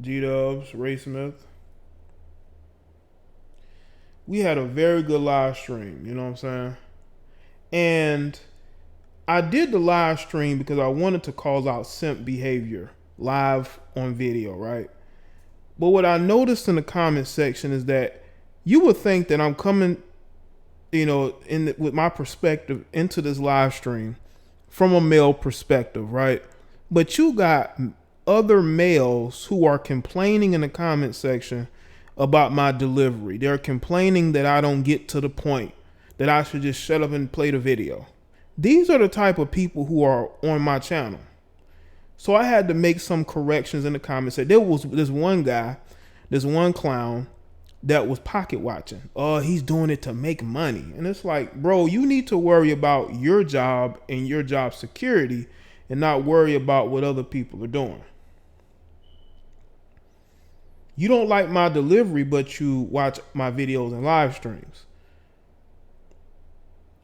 G-Dubs, Ray Smith. We had a very good live stream, you know what I'm saying? And I did the live stream because I wanted to call out simp behavior live on video, right? But what I noticed in the comment section is that you would think that I'm coming, with my perspective into this live stream from a male perspective, right? But you got other males who are complaining in the comment section about my delivery. They're complaining that I don't get to the point, that I should just shut up and play the video. These are the type of people who are on my channel. So I had to make some corrections in the comments. There was this one guy, this one clown that was pocket watching. Oh, he's doing it to make money. And it's like, bro, you need to worry about your job and your job security and not worry about what other people are doing. You don't like my delivery, but you watch my videos and live streams.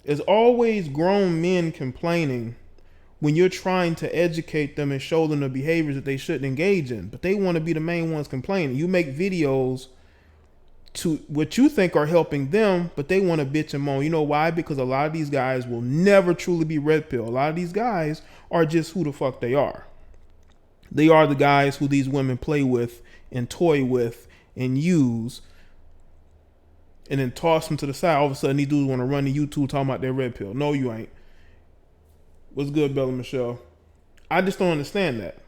There's always grown men complaining when you're trying to educate them and show them the behaviors that they shouldn't engage in, but they want to be the main ones complaining. You make videos to what you think are helping them, but they want to bitch and moan. You know why? Because a lot of these guys will never truly be red pill. A lot of these guys are just who the fuck they are. They are the guys who these women play with and toy with and use and then toss them to the side. All of a sudden, these dudes want to run to YouTube talking about their red pill. No, you ain't. What's good, Bella Michelle? I just don't understand that.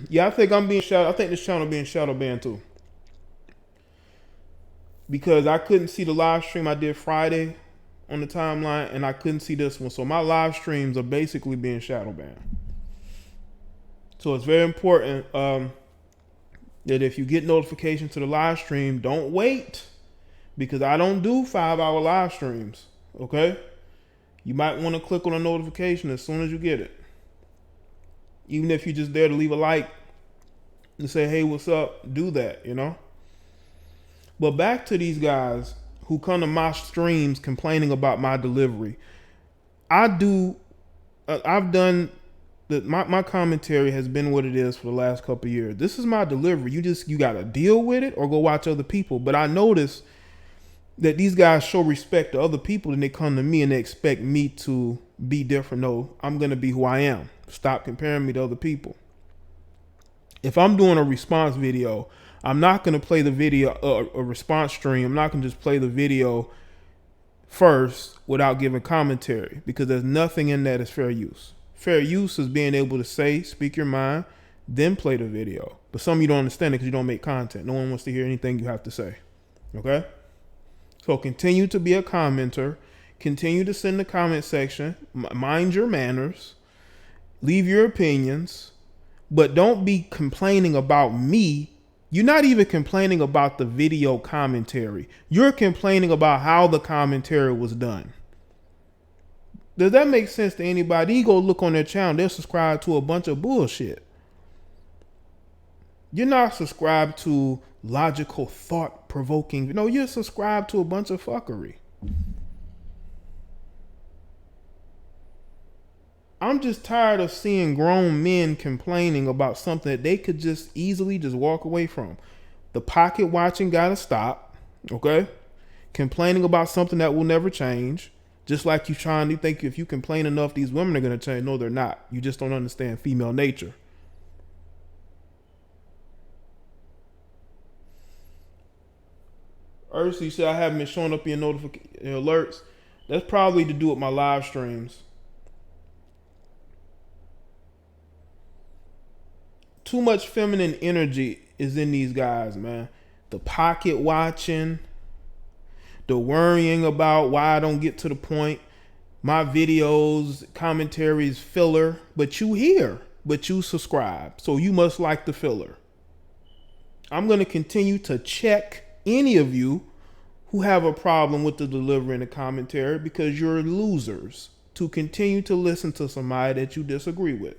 Yeah, I think I'm being shadow. I think this channel being shadow banned too. Because I couldn't see the live stream I did Friday on the timeline, and I couldn't see this one. So my live streams are basically being shadow banned. So it's very important that if you get notification to the live stream, don't wait, because I don't do 5-hour live streams. Okay, you might want to click on a notification as soon as you get it, even if you're just there to leave a like and say, hey, what's up? Do that, you know. But back to these guys who come to my streams complaining about my delivery. I've done my commentary has been what it is for the last couple of years. This is my delivery. You got to deal with it or go watch other people. But I notice that these guys show respect to other people, and they come to me and they expect me to be different. No, I'm going to be who I am. Stop comparing me to other people. If I'm doing a response video, I'm not going to play the video, a response stream. I'm not going to just play the video first without giving commentary, because there's nothing in that as fair use. Fair use is being able to speak your mind, then play the video. But some of you don't understand it because you don't make content. No one wants to hear anything you have to say. Okay? So continue to be a commenter. Continue to send the comment section. Mind your manners. Leave your opinions. But don't be complaining about me. You're not even complaining about the video commentary. You're complaining about how the commentary was done. Does that make sense to anybody? You go look on their channel, they'll subscribe to a bunch of bullshit. You're not subscribed to logical, thought-provoking. No, you're subscribed to a bunch of fuckery. I'm just tired of seeing grown men complaining about something that they could just easily just walk away from. The pocket watching gotta stop, okay? Complaining about something that will never change. Just like you trying to think if you complain enough, these women are going to change. No, they're not. You just don't understand female nature. Ursi said I haven't been showing up in notification alerts. That's probably to do with my live streams. Too much feminine energy is in these guys, man. The pocket watching, the worrying about why I don't get to the point. My videos, commentaries, filler, but you here, but you subscribe. So you must like the filler. I'm going to continue to check any of you who have a problem with the delivery and the commentary, because you're losers to continue to listen to somebody that you disagree with.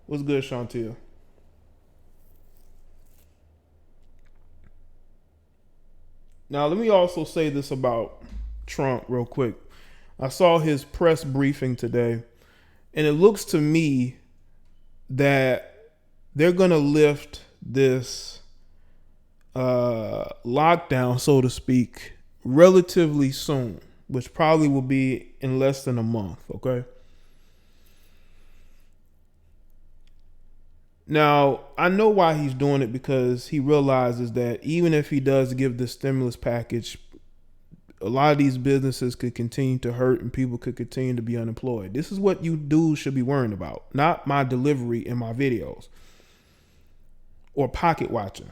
What's good, Chantel? Now, let me also say this about Trump real quick. I saw his press briefing today, and it looks to me that they're going to lift this lockdown, so to speak, relatively soon, which probably will be in less than a month. Okay. Now, I know why he's doing it, because he realizes that even if he does give the stimulus package, a lot of these businesses could continue to hurt and people could continue to be unemployed. This is what you dudes should be worrying about, not my delivery in my videos or pocket watching.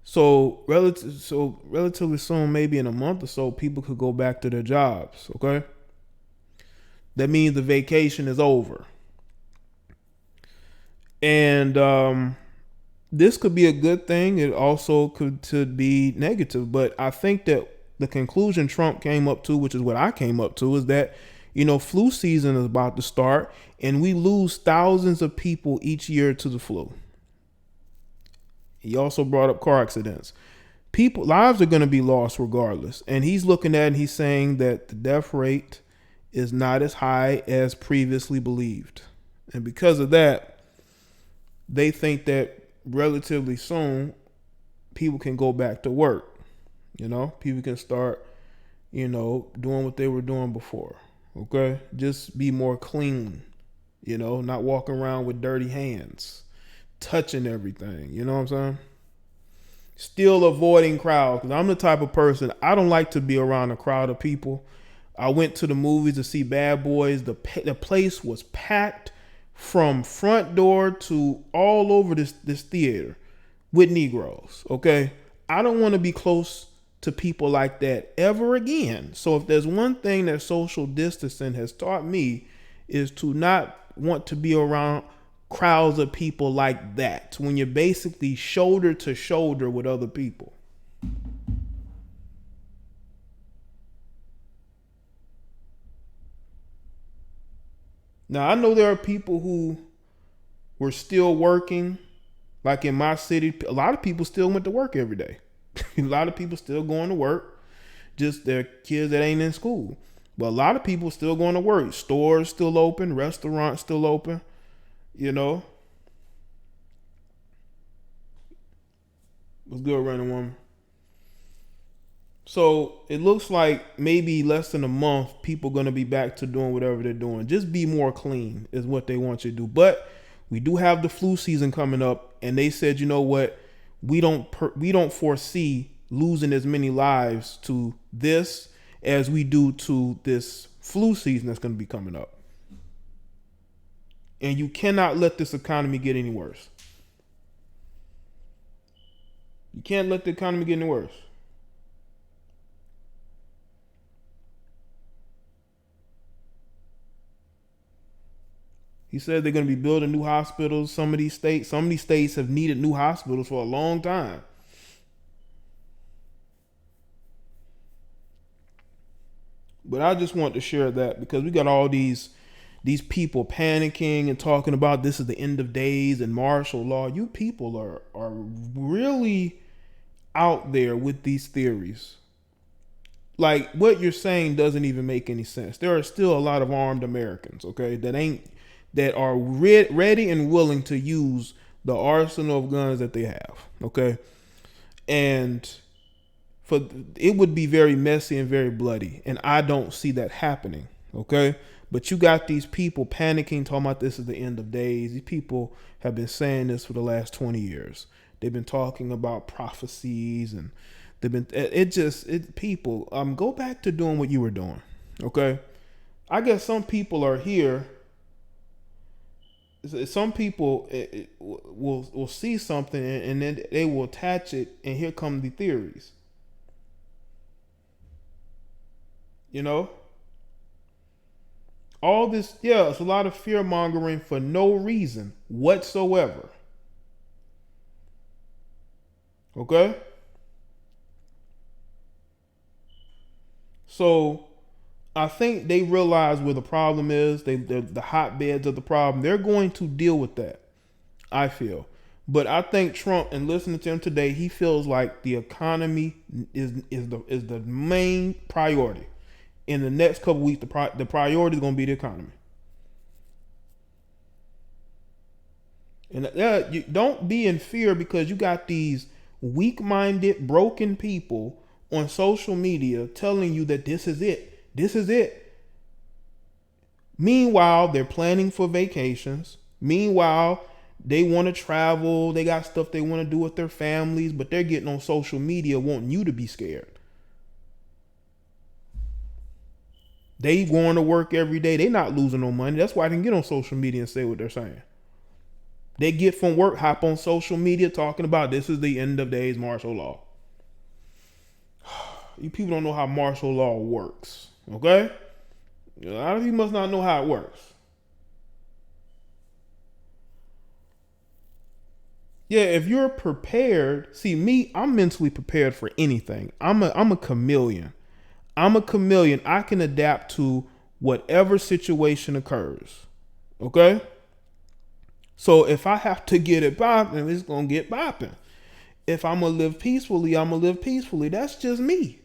So relatively soon, maybe in a month or so, people could go back to their jobs. Okay. That means the vacation is over. And this could be a good thing. It also could be negative. But I think that the conclusion Trump came up to, which is what I came up to, is that, flu season is about to start and we lose thousands of people each year to the flu. He also brought up car accidents. Lives are going to be lost regardless. And he's looking at it and he's saying that the death rate is not as high as previously believed. And because of that, they think that relatively soon people can go back to work. People can start, doing what they were doing before. Okay. Just be more clean, not walking around with dirty hands, touching everything. You know what I'm saying? Still avoiding crowds. Because I'm the type of person, I don't like to be around a crowd of people. I went to the movies to see Bad Boys. The place was packed from front door to all over this theater with Negroes. Okay. I don't want to be close to people like that ever again. So if there's one thing that social distancing has taught me, is to not want to be around crowds of people like that, when you're basically shoulder to shoulder with other people. Now, I know there are people who were still working, like in my city. A lot of people still went to work every day. A lot of people still going to work, just their kids that ain't in school. But a lot of people still going to work. Stores still open, restaurants still open, What's good, running woman? So it looks like maybe less than a month, people going to be back to doing whatever they're doing. Just be more clean is what they want you to do. But we do have the flu season coming up, and they said, you know what? We don't foresee losing as many lives to this as we do to this flu season that's going to be coming up. And you cannot let this economy get any worse. You can't let the economy get any worse. He said they're going to be building new hospitals. Some of these states have needed new hospitals for a long time. But I just want to share that because we got all these people panicking and talking about this is the end of days and martial law. You people are really out there with these theories. Like, what you're saying doesn't even make any sense. There are still a lot of armed Americans, okay, that are ready and willing to use the arsenal of guns that they have, okay? And it would be very messy and very bloody, and I don't see that happening, okay? But you got these people panicking, talking about this is the end of days. These people have been saying this for the last 20 years. They've been talking about prophecies, and they've been people go back to doing what you were doing, okay? I guess some people are here. Some people will see something and then they will attach it, and here come the theories. All this, it's a lot of fear mongering for no reason whatsoever. Okay? So I think they realize where the problem is. They're the hotbeds of the problem. They're going to deal with that, I feel. But I think Trump, and listening to him today, he feels like the economy is the main priority. In the next couple weeks, the priority is going to be the economy. And you don't be in fear because you got these weak-minded, broken people on social media telling you that this is it. This is it. Meanwhile, they're planning for vacations. Meanwhile, they want to travel. They got stuff they want to do with their families, but they're getting on social media wanting you to be scared. They going to work every day. They not losing no money. That's why they can get on social media and say what they're saying. They get from work, hop on social media talking about this is the end of days martial law. You people don't know how martial law works, okay? A lot of you must not know how it works. Yeah, if you're prepared, see me, I'm mentally prepared for anything. I'm a chameleon. I'm a chameleon. I can adapt to whatever situation occurs. Okay? So if I have to get it popping, it's going to get popping. If I'm going to live peacefully, I'm going to live peacefully. That's just me.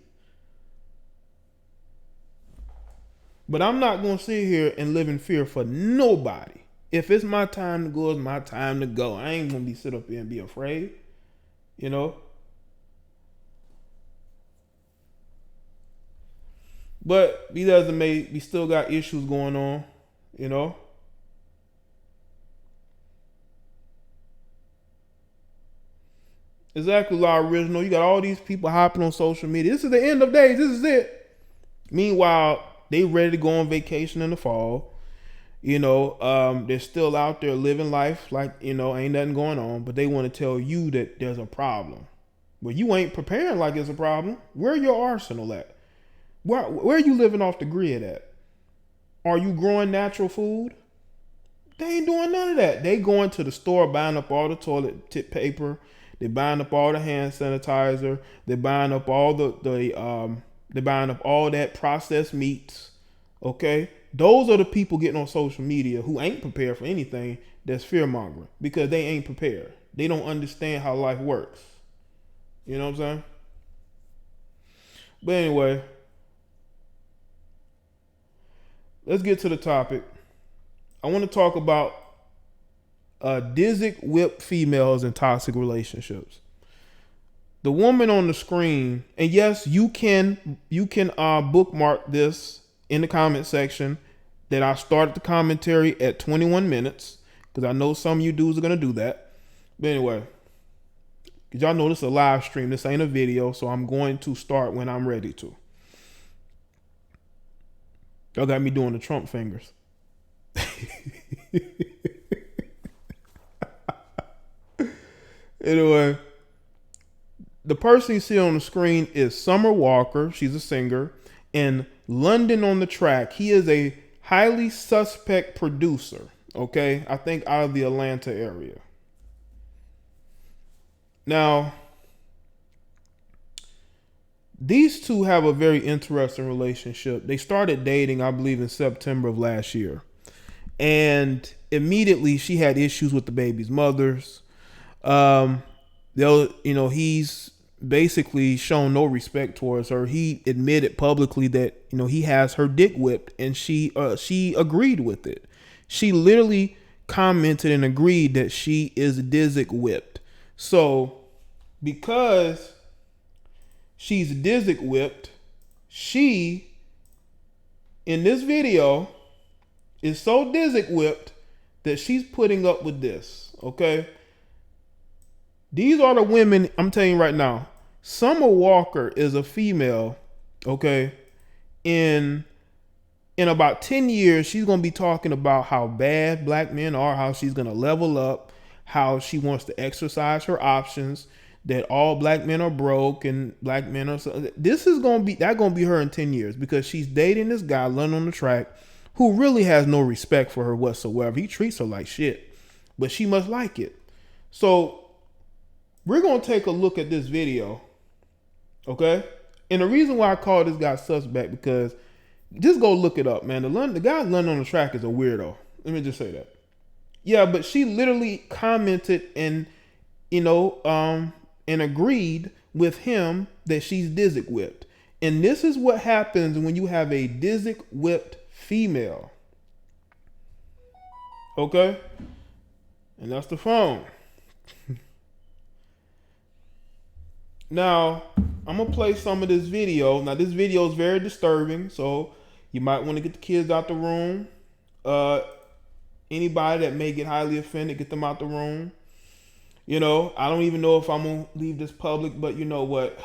But I'm not going to sit here and live in fear for nobody. If it's my time to go, it's my time to go. I ain't going to be sit up here and be afraid. You know? But he doesn't make, we still got issues going on, you know? Exactly, Law Original. You got all these people hopping on social media. This is the end of days. This is it. Meanwhile, they ready to go on vacation in the fall. You know, they're still out there living life like, you know, ain't nothing going on. But they want to tell you that there's a problem. Well, you ain't preparing like it's a problem. Where your arsenal at? Where are you living off the grid at? Are you growing natural food? They ain't doing none of that. They going to the store buying up all the toilet tip paper. They're buying up all the hand sanitizer. They're buying up all they're buying up all that processed meats. Okay? Those are the people getting on social media who ain't prepared for anything that's fear mongering because they ain't prepared. They don't understand how life works. You know what I'm saying? But anyway, let's get to the topic. I want to talk about T0XIC whipped females in toxic relationships. The woman on the screen, and yes, you can bookmark this in the comment section that I started the commentary at 21 minutes because I know some of you dudes are gonna do that. But anyway, because y'all know this is a live stream, this ain't a video, so I'm going to start when I'm ready to. Y'all got me doing the Trump fingers. Anyway, the person you see on the screen is Summer Walker. She's a singer. And London on the track. He is a highly suspect producer. Okay? I think out of the Atlanta area. Now, these two have a very interesting relationship. They started dating, I believe, in September of last year. And immediately she had issues with the baby's mothers. He's basically shown no respect towards her. He admitted publicly that, he has her dick whipped, and she agreed with it. She literally commented and agreed that she is T0XIC whipped. So because she's T0XIC whipped, she in this video is so T0XIC whipped that she's putting up with this. Okay. These are the women, I'm telling you right now. Summer Walker is a female, okay? In about 10 years, she's going to be talking about how bad black men are, how she's going to level up, how she wants to exercise her options, that all black men are broke and black men are... This is going to be her in 10 years because she's dating this guy, London on the track, who really has no respect for her whatsoever. He treats her like shit, but she must like it. So... we're going to take a look at this video, okay? And the reason why I call this guy suspect because just go look it up, man. The guy London on the track is a weirdo. Let me just say that. Yeah, but she literally commented and, and agreed with him that she's T0XIC whipped. And this is what happens when you have a T0XIC whipped female. Okay? And that's the phone. Now, I'm going to play some of this video. Now, this video is very disturbing, so you might want to get the kids out the room. Anybody that may get highly offended, get them out the room. You know, I don't even know if I'm going to leave this public, but you know what?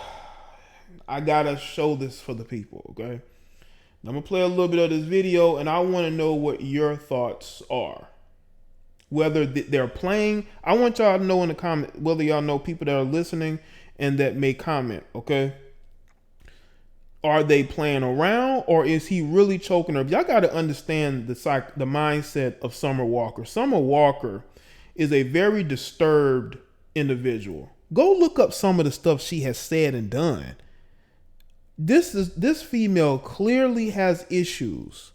I got to show this for the people, okay? I'm going to play a little bit of this video, and I want to know what your thoughts are. Whether they're playing, I want y'all to know in the comment, whether y'all know people that are listening and that may comment, okay? Are they playing around, or is he really choking her? Y'all got to understand the mindset of Summer Walker. Summer Walker is a very disturbed individual. Go look up some of the stuff she has said and done. This female clearly has issues,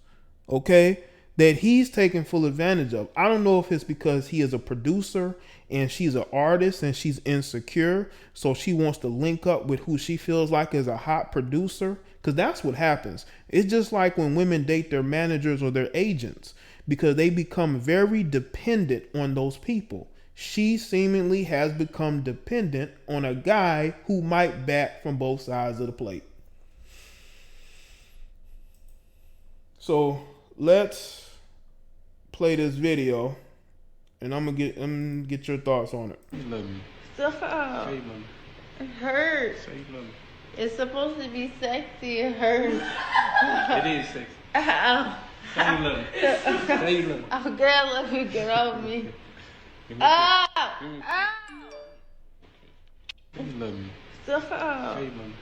okay, that he's taking full advantage of. I don't know if it's because he is a producer and she's an artist and she's insecure, so she wants to link up with who she feels like is a hot producer, because that's what happens. It's just like when women date their managers or their agents, because they become very dependent on those people. She seemingly has become dependent on a guy who might bat from both sides of the plate. So let's play this video, and I'm gonna get your thoughts on it. You love me. Stop. Say you love me. It hurts. Say you love me. It's supposed to be sexy. It hurts. It is sexy. Ow. Say you love me. Say you love me. Oh, girl, let me get off me. Give me a kiss. Ow. Give me a Ow. kiss. You love me. Stop. Say you love me.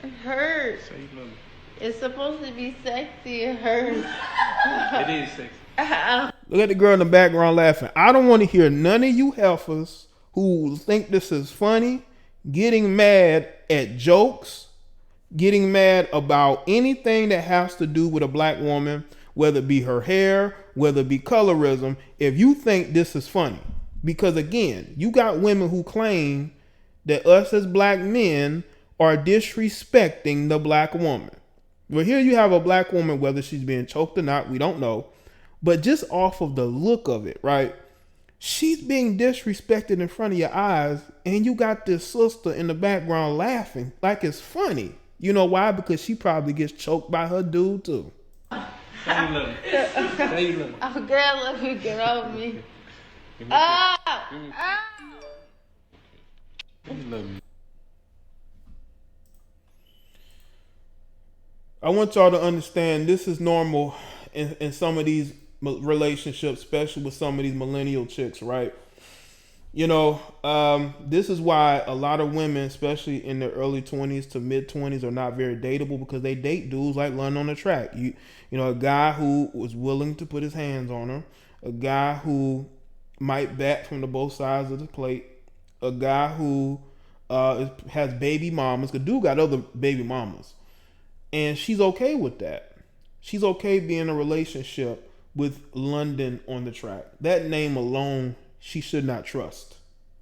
It hurts. Say you love me. It's supposed to be sexy. It hurts. It is sexy. Ow. Look at the girl in the background laughing. I don't want to hear none of you heifers who think this is funny getting mad at jokes, getting mad about anything that has to do with a black woman, whether it be her hair, whether it be colorism, if you think this is funny. Because again, you got women who claim that us as black men are disrespecting the black woman. Well, here you have a black woman, whether she's being choked or not, we don't know. But just off of the look of it, right? She's being disrespected in front of your eyes, and you got this sister in the background laughing like it's funny. You know why? Because she probably gets choked by her dude too. Say you love me. Say you love me. Oh, girl, let me get off me. Give me a kiss. Ow. Give me a Ow. kiss. You love me. I want y'all to understand this is normal in some of these relationships, especially with some of these millennial chicks, right? You know, this is why a lot of women, especially in their early 20s to mid 20s, are not very dateable, because they date dudes like London on the Track. You know, a guy who was willing to put his hands on her, a guy who might bat from the both sides of the plate, a guy who has baby mamas, because dude got other baby mamas. And she's okay with that. She's okay being in a relationship with London on the Track. That name alone, she should not trust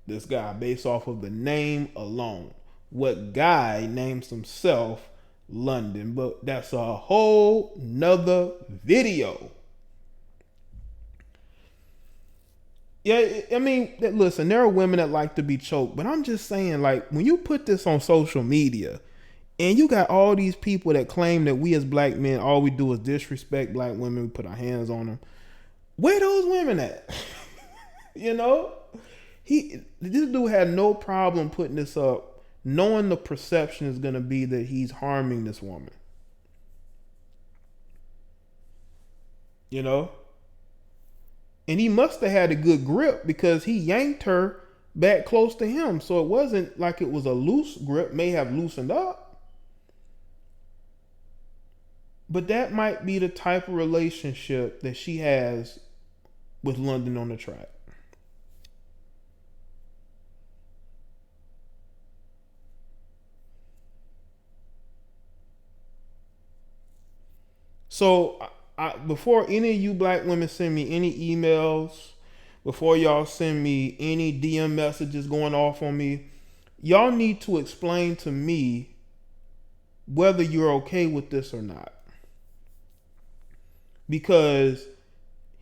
this guy based off of the name alone. What guy names himself London? But that's a whole nother video. Yeah, I mean, listen, there are women that like to be choked, but I'm just saying, like, when you put this on social media, and you got all these people that claim that we as black men, all we do is disrespect black women, we put our hands on them. Where those women at? You know? This dude had no problem putting this up, knowing the perception is going to be that he's harming this woman. You know? And he must have had a good grip, because he yanked her back close to him. So it wasn't like it was a loose grip, may have loosened up. But that might be the type of relationship that she has with London on the Track. So before any of you black women send me any emails, before y'all send me any DM messages going off on me, y'all need to explain to me whether you're okay with this or not. Because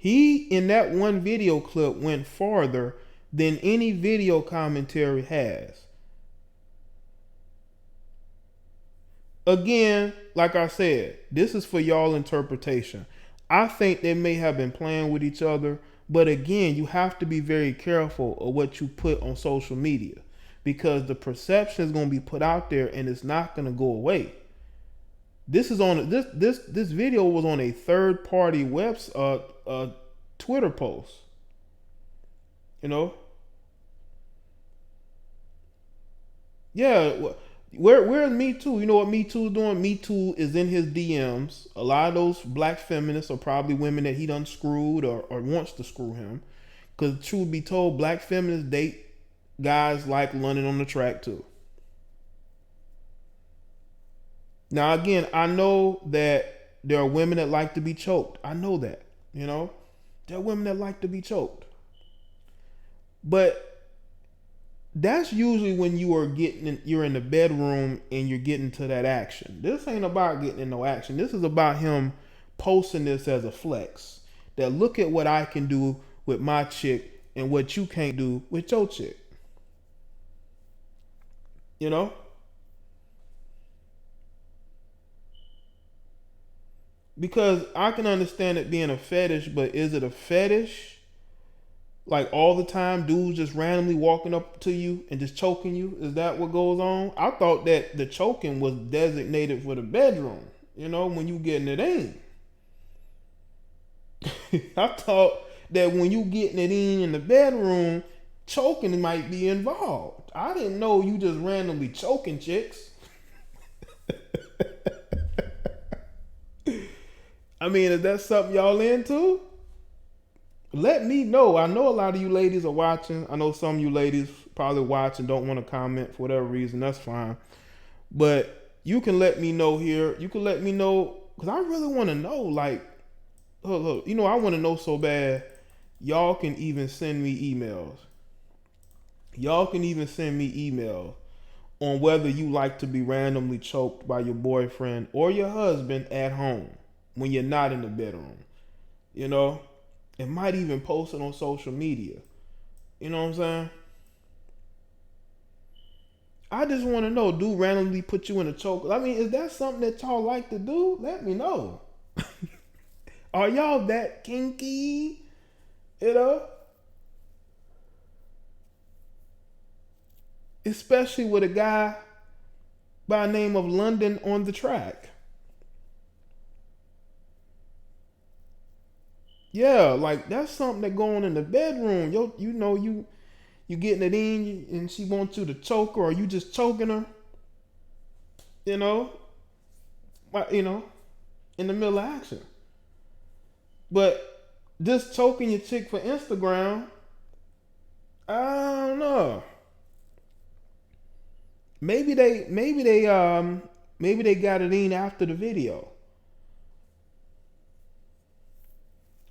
He, in that one video clip, went farther than any video commentary has. Again, like I said, this is for y'all interpretation. I think they may have been playing with each other, but again, you have to be very careful of what you put on social media, because the perception is going to be put out there and it's not going to go away. This is on this video was on a third party Twitter post. You know? Yeah, where's Me Too? You know what Me Too is doing? Me Too is in his DMs. A lot of those black feminists are probably women that he done screwed or wants to screw him. Because truth be told, black feminists date guys like London on the Track too. Now again, I know that there are women that like to be choked. I know that, you know. There are women that like to be choked. But that's usually when you're in the bedroom and you're getting to that action. This ain't about getting in no action. This is about him posting this as a flex. That look at what I can do with my chick and what you can't do with your chick. You know? Because I can understand it being a fetish, but is it a fetish? Like all the time, dudes just randomly walking up to you and just choking you? Is that what goes on? I thought that the choking was designated for the bedroom. You know, when you getting it in. I thought that when you getting it in the bedroom, choking might be involved. I didn't know you just randomly choking chicks. I mean, is that something y'all into? Let me know. I know a lot of you ladies are watching. I know some of you ladies probably watch and don't want to comment for whatever reason. That's fine. But you can let me know here. You can let me know, because I really want to know. Like, look, you know, I want to know so bad. Y'all can even send me emails. Y'all can even send me emails on whether you like to be randomly choked by your boyfriend or your husband at home when you're not in the bedroom. You know? It might even post it on social media. You know what I'm saying? I just want to know, do randomly put you in a choke? I mean, is that something that y'all like to do? Let me know. Are y'all that kinky? You know? Especially with a guy by the name of London on the track. Yeah, like that's something that go on in the bedroom. You know, you getting it in and she wants you to choke her, or you just choking her. You know, in the middle of action. But just choking your chick for Instagram, I don't know. Maybe they got it in after the video.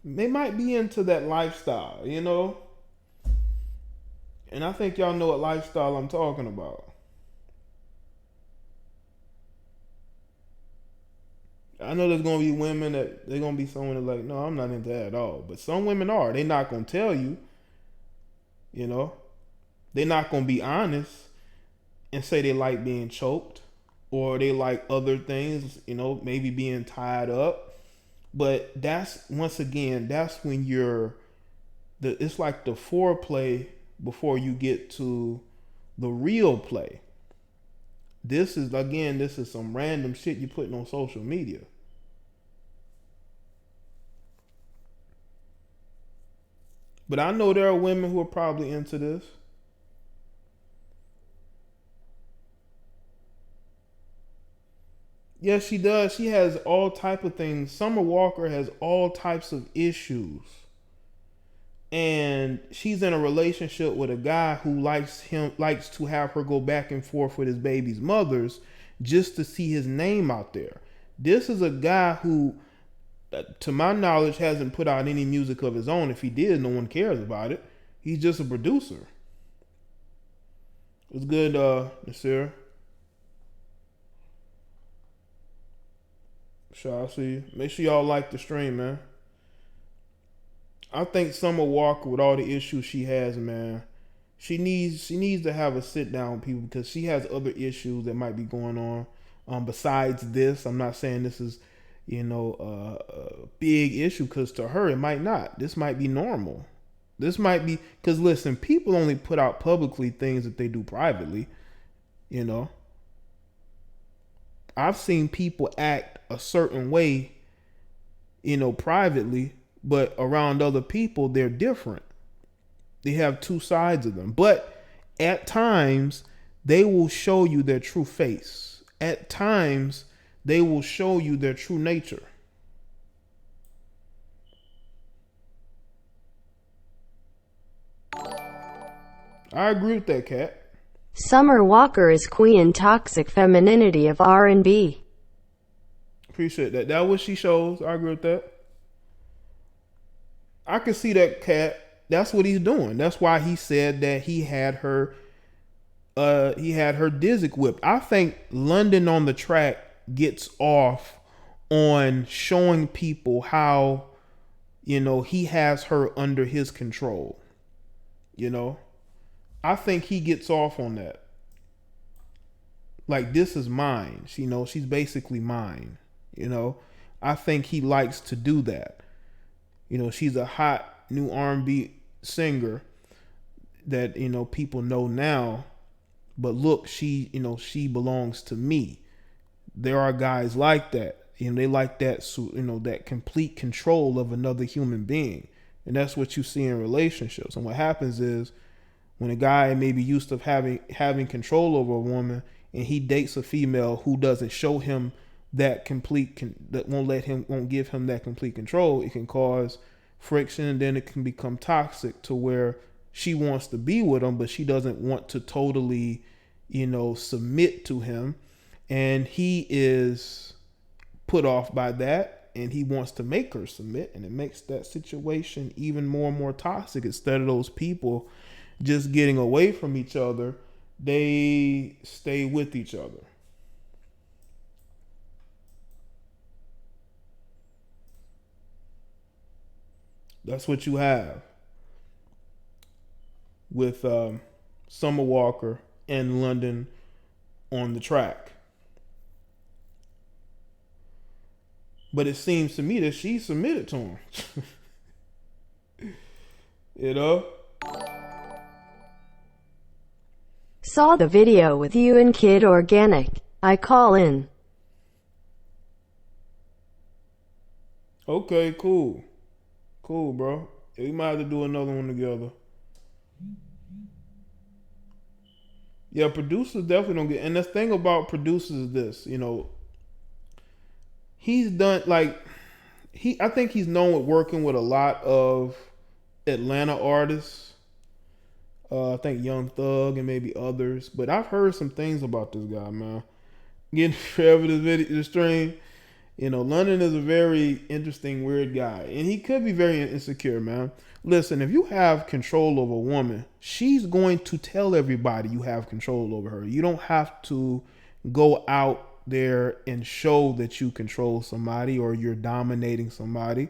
They might be into that lifestyle, you know? And I think y'all know what lifestyle I'm talking about. I know there's going to be women that they're going to be someone that's like, no, I'm not into that at all. But some women are. They're not going to tell you, you know? They're not going to be honest and say they like being choked or they like other things, you know, maybe being tied up. But that's, once again, that's when it's like the foreplay before you get to the real play. This is some random shit you putting on social media. But I know there are women who are probably into this. Yes, she does. She has all type of things. Summer Walker has all types of issues. And she's in a relationship with a guy who likes to have her go back and forth with his baby's mothers just to see his name out there. This is a guy who, to my knowledge, hasn't put out any music of his own. If he did, no one cares about it. He's just a producer. It's good, Nasir. Sure, I see you. Make sure y'all like the stream, man. I think Summer Walker, with all the issues she has, man, she needs to have a sit down with people because she has other issues that might be going on. Besides this, I'm not saying this is, a big issue, because to her it might not. This might be normal. This might be, because listen, people only put out publicly things that they do privately. I've seen people act a certain way, privately, but around other people, they're different. They have two sides of them. But at times, they will show you their true face. At times, they will show you their true nature. I agree with that, Kat. Summer Walker is queen toxic femininity of R&B. Appreciate that. That's what she shows. I agree with that. I can see that, Kat. That's what he's doing. That's why he said that he had her Dizzy whipped. I think London on the Track gets off on showing people how, he has her under his control. I think he gets off on that. Like, this is mine. She's basically mine. I think he likes to do that. She's a hot new R&B singer that, people know now. But look, she belongs to me. There are guys like that. They like that, that complete control of another human being. And that's what you see in relationships. And what happens is, when a guy maybe used to having control over a woman, and he dates a female who doesn't show him that won't give him that complete control, it can cause friction, and then it can become toxic to where she wants to be with him, but she doesn't want to totally, submit to him. And he is put off by that, and he wants to make her submit, and it makes that situation even more and more toxic. Instead of those people just getting away from each other, they stay with each other. That's what you have with Summer Walker and London on the Track. But it seems to me that she submitted to him. Saw the video with you and Kid Organic. I call in. Okay, cool. Cool, bro. We might have to do another one together. Yeah, producers definitely don't get. And the thing about producers is this, he's done I think he's known with working with a lot of Atlanta artists. I think Young Thug and maybe others, but I've heard some things about this guy, man. Getting forever this stream. London is a very interesting, weird guy, and he could be very insecure, man. Listen, if you have control over a woman, she's going to tell everybody you have control over her. You don't have to go out there and show that you control somebody or you're dominating somebody,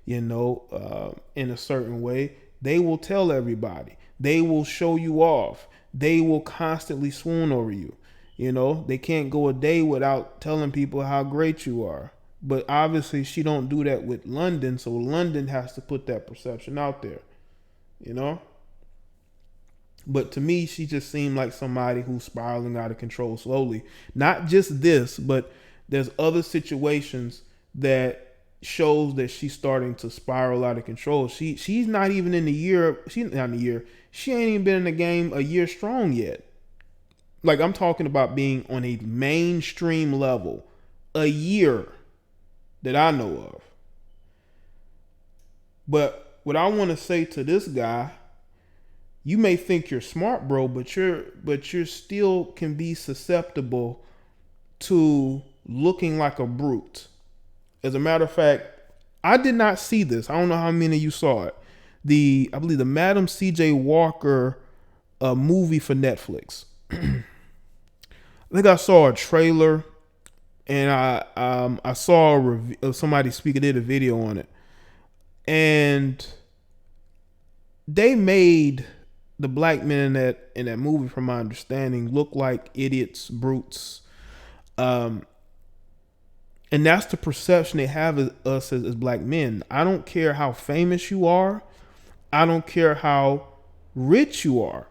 in a certain way. They will tell everybody. They will show you off. They will constantly swoon over you. They can't go a day without telling people how great you are. But obviously she don't do that with London, so London has to put that perception out there. But to me, she just seemed like somebody who's spiraling out of control slowly. Not just this, but there's other situations that shows that she's starting to spiral out of control. She's not even in the year. She's not in the year. She ain't even been in the game a year strong yet. Like, I'm talking about being on a mainstream level a year that I know of. But what I want to say to this guy, you may think you're smart, bro, but you're still can be susceptible to looking like a brute. As a matter of fact, I did not see this. I don't know how many of you saw it. I believe the Madam C.J. Walker movie for Netflix. I think I saw a trailer, and I saw a review. Somebody did a video on it, and they made the black men in that movie, from my understanding, look like idiots, brutes. And that's the perception they have of us as black men. I don't care how famous you are. I don't care how rich you are.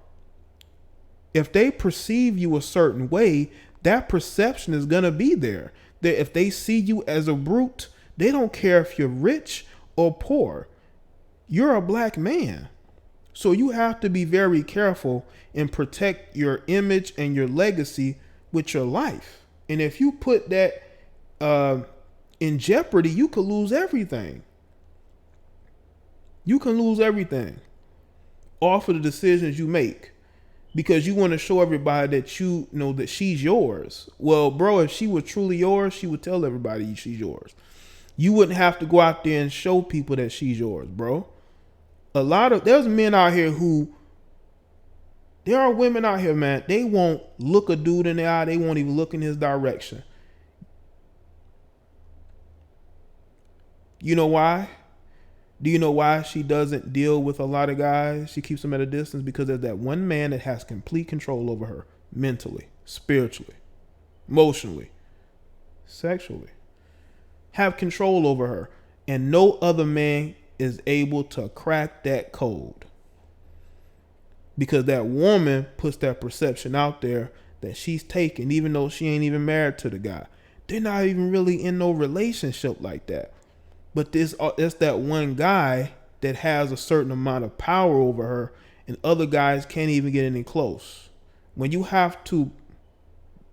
If they perceive you a certain way, that perception is going to be there. That if they see you as a brute, they don't care if you're rich or poor. You're a black man. So you have to be very careful and protect your image and your legacy with your life. And if you put that in jeopardy, you could lose everything. You can lose everything off of the decisions you make, because you want to show everybody that you know that she's yours. Well, bro, if she was truly yours, she would tell everybody she's yours. You wouldn't have to go out there and show people that she's yours, bro. There's men out here there are women out here, man, they won't look a dude in the eye. They won't even look in his direction. You know why? Do you know why she doesn't deal with a lot of guys? She keeps them at a distance because there's that one man that has complete control over her, mentally, spiritually, emotionally, sexually. Have control over her. And no other man is able to crack that code. Because that woman puts that perception out there that she's taken, even though she ain't even married to the guy. They're not even really in no relationship like that. But it's that one guy that has a certain amount of power over her, and other guys can't even get any close. When you have to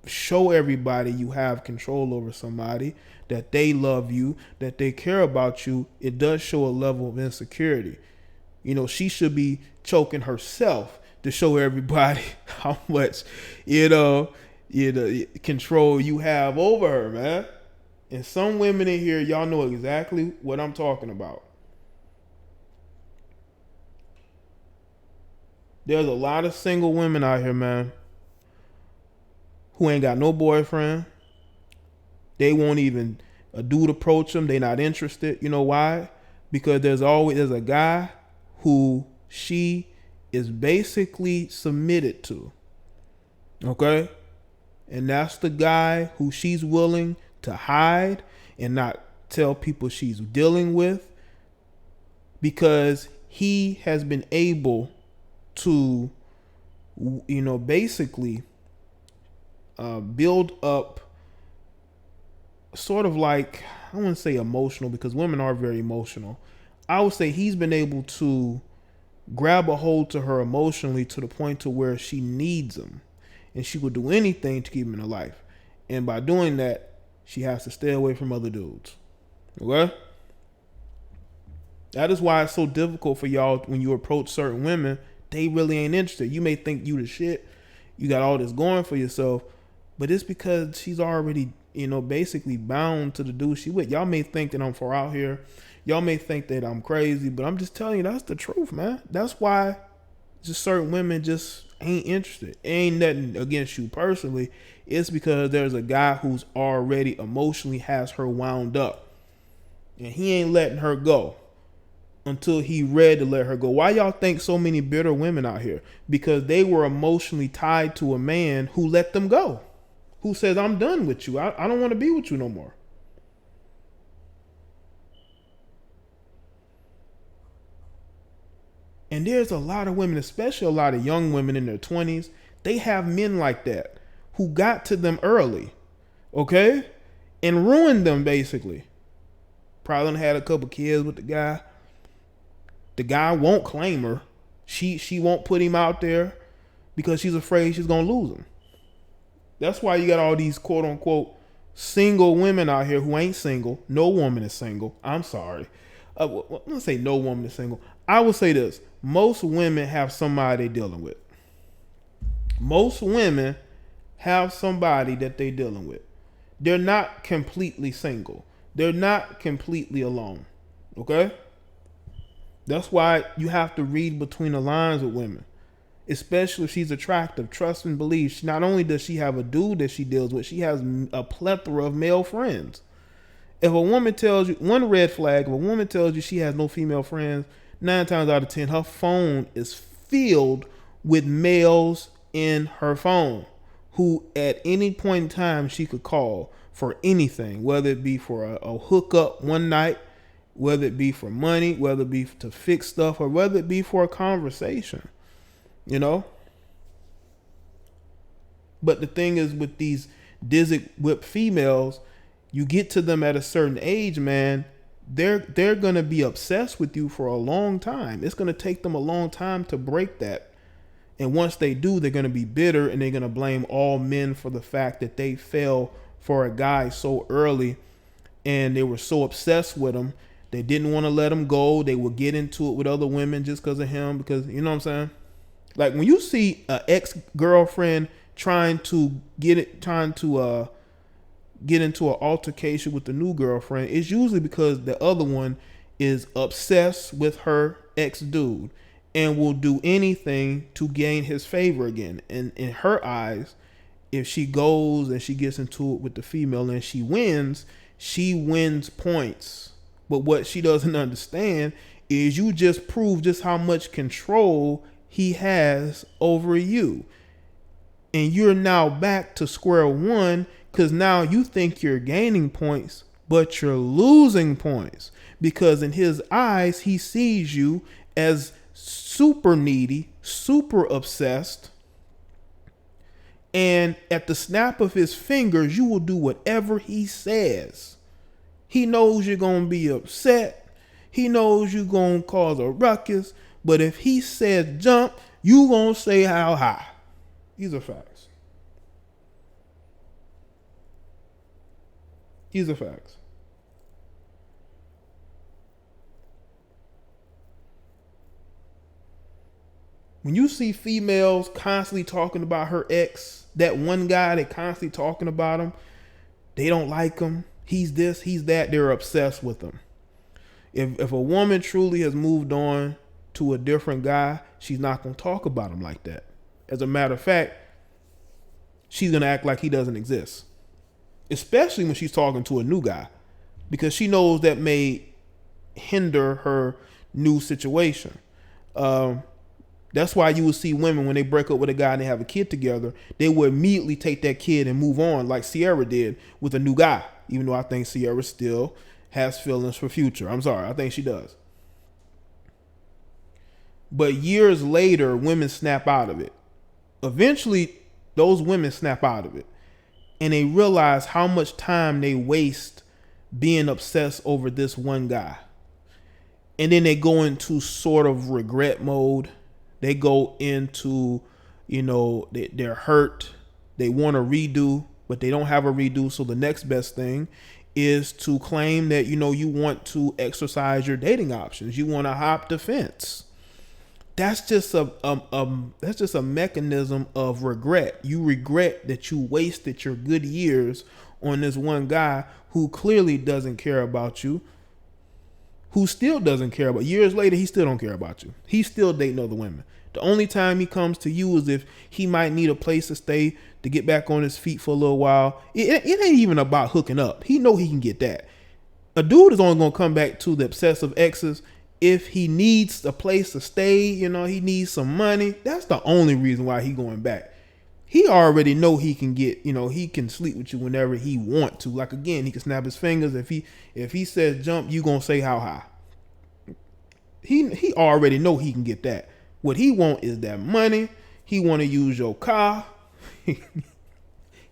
show everybody you have control over somebody, that they love you, that they care about you, it does show a level of insecurity. You know, she should be choking herself to show everybody how much, control you have over her, man. And some women in here, y'all know exactly what I'm talking about. There's a lot of single women out here, man, who ain't got no boyfriend. They won't even a dude approach them. They not interested. You know why? Because there's a guy who she is basically submitted to. Okay? And that's the guy who she's willing to hide and not tell people she's dealing with, because he has been able to, basically build up sort of like, I wouldn't say emotional, because women are very emotional. I would say he's been able to grab a hold to her emotionally to the point to where she needs him, and she would do anything to keep him in her life. And by doing that, she has to stay away from other dudes. Okay? That is why it's so difficult for y'all when you approach certain women. They really ain't interested. You may think you the shit. You got all this going for yourself. But it's because she's already, basically bound to the dude she with. Y'all may think that I'm far out here. Y'all may think that I'm crazy. But I'm just telling you, that's the truth, man. That's why just certain women just ain't interested. Ain't nothing against you personally. It's because there's a guy who's already emotionally has her wound up. And he ain't letting her go until he ready to let her go. Why y'all think so many bitter women out here? Because they were emotionally tied to a man who let them go. Who says, I'm done with you. I don't want to be with you no more. And there's a lot of women, especially a lot of young women in their 20s, they have men like that who got to them early, okay? And ruined them, basically. Probably had a couple kids with the guy. The guy won't claim her. She won't put him out there because she's afraid she's going to lose him. That's why you got all these quote-unquote single women out here who ain't single. No woman is single. I'm sorry. Let's say no woman is single. I will say this. Most women have somebody they're dealing with. Most women have somebody that they're dealing with. They're not completely single. They're not completely alone. Okay? That's why you have to read between the lines with women. Especially if she's attractive. Trust and believe. Not only does she have a dude that she deals with, she has a plethora of male friends. If a woman tells you, one red flag, if a woman tells you she has no female friends, 9 times out of 10, her phone is filled with males in her phone who at any point in time she could call for anything, whether it be for a hookup one night, whether it be for money, whether it be to fix stuff, or whether it be for a conversation, you know? But the thing is, with these T0XIC whip females, you get to them at a certain age, man, they're going to be obsessed with you for a long time. It's going to take them a long time to break that. And once they do, they're going to be bitter, and they're going to blame all men for the fact that they fell for a guy so early, and they were so obsessed with him. They didn't want to let him go. They would get into it with other women just because of him, because, you know what I'm saying? Like, when you see an ex-girlfriend trying to get into an altercation with the new girlfriend, it's usually because the other one is obsessed with her ex-dude and will do anything to gain his favor again. And in her eyes, if she goes and she gets into it with the female and she wins points. But what she doesn't understand is you just prove just how much control he has over you. And you're now back to square one, because now you think you're gaining points, but you're losing points. Because in his eyes, he sees you as super needy, super obsessed. And at the snap of his fingers, you will do whatever he says. He knows you're going to be upset. He knows you're going to cause a ruckus. But if he says jump, you going to say how high. These are facts. These are facts. When you see females constantly talking about her ex, that one guy that constantly talking about him, they don't like him. He's this, he's that. They're obsessed with him. If a woman truly has moved on to a different guy, she's not going to talk about him like that. As a matter of fact, she's going to act like he doesn't exist. Especially when she's talking to a new guy, because she knows that may hinder her new situation. That's why you will see women, when they break up with a guy and they have a kid together, they will immediately take that kid and move on, like Sierra did with a new guy. Even though I think Sierra still has feelings for Future. I'm sorry, I think she does. But years later, women snap out of it. Eventually, those women snap out of it. And they realize how much time they waste being obsessed over this one guy. And then they go into sort of regret mode. They go into, they're hurt. They want a redo, but they don't have a redo. So the next best thing is to claim that, you want to exercise your dating options. You want to hop the fence. That's just a mechanism of regret. You regret that you wasted your good years on this one guy who clearly doesn't care about you, who still doesn't care about you. Years later, he still don't care about you. He's still dating other women. The only time he comes to you is if he might need a place to stay to get back on his feet for a little while. It ain't even about hooking up. He know he can get that. A dude is only going to come back to the obsessive exes if he needs a place to stay, he needs some money. That's the only reason why he going back. He already know he can get, he can sleep with you whenever he want to. Like, again, he can snap his fingers. If he says jump, you going to say how high. He already know he can get that. What he want is that money. He want to use your car.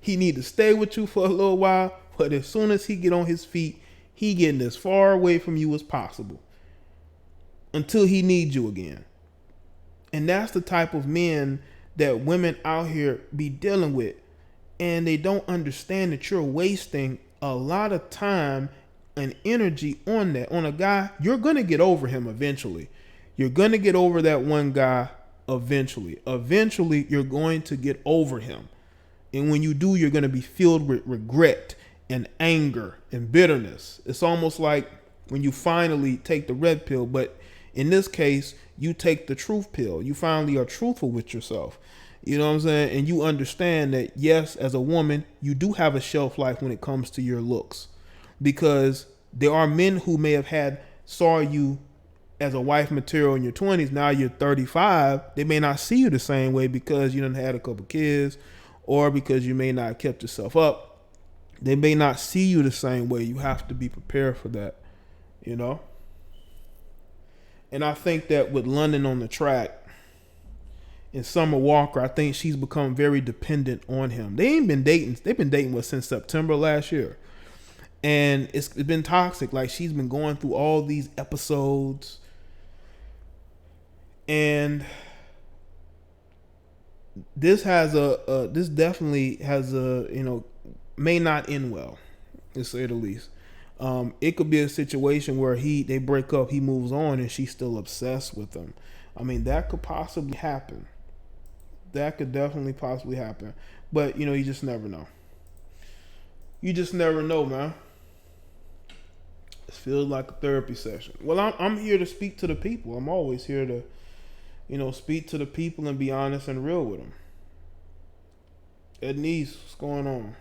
He need to stay with you for a little while. But as soon as he get on his feet, he getting as far away from you as possible until he needs you again. And that's the type of men that women out here be dealing with. And they don't understand that you're wasting a lot of time and energy on that. On a guy, you're going to get over him eventually. You're going to get over that one guy eventually. Eventually, you're going to get over him. And when you do, you're going to be filled with regret and anger and bitterness. It's almost like when you finally take the red pill, but in this case, you take the truth pill. You finally are truthful with yourself. You know what I'm saying? And you understand that, yes, as a woman, you do have a shelf life when it comes to your looks. Because there are men who may have saw you as a wife material in your 20s. Now you're 35. They may not see you the same way because you done had a couple kids, or because you may not have kept yourself up. They may not see you the same way. You have to be prepared for that, you know? And I think that with London on the track and Summer Walker, I think she's become very dependent on him. They ain't been dating. They've been dating since September last year. And it's been toxic. Like, she's been going through all these episodes. And this definitely has may not end well, to say the least. It could be a situation where they break up, he moves on, and she's still obsessed with him. I mean, that could possibly happen. That could definitely possibly happen. But, you just never know. You just never know, man. It feels like a therapy session. Well, I'm here to speak to the people. I'm always here to, speak to the people and be honest and real with them. Ednice, what's going on?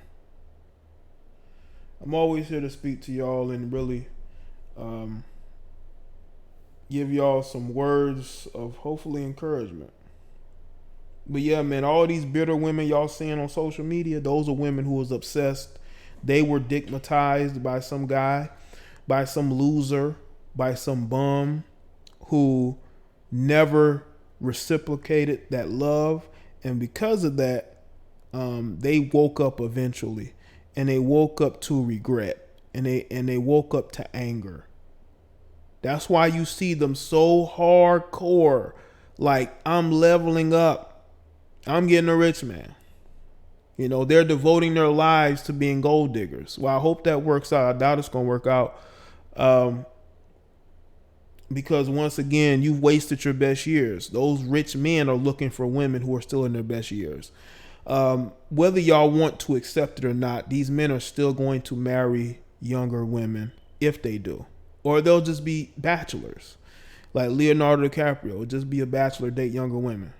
I'm always here to speak to y'all and really give y'all some words of hopefully encouragement. But yeah, man, all these bitter women y'all seeing on social media, those are women who was obsessed. They were digmatized by some guy, by some loser, by some bum who never reciprocated that love. And because of that, they woke up eventually. And they woke up to regret. And they woke up to anger. That's why you see them so hardcore. Like, I'm leveling up. I'm getting a rich man. They're devoting their lives to being gold diggers. Well, I hope that works out. I doubt it's going to work out. Because once again, you've wasted your best years. Those rich men are looking for women who are still in their best years. Whether y'all want to accept it or not, these men are still going to marry younger women if they do. Or they'll just be bachelors. Like Leonardo DiCaprio, just be a bachelor, date younger women,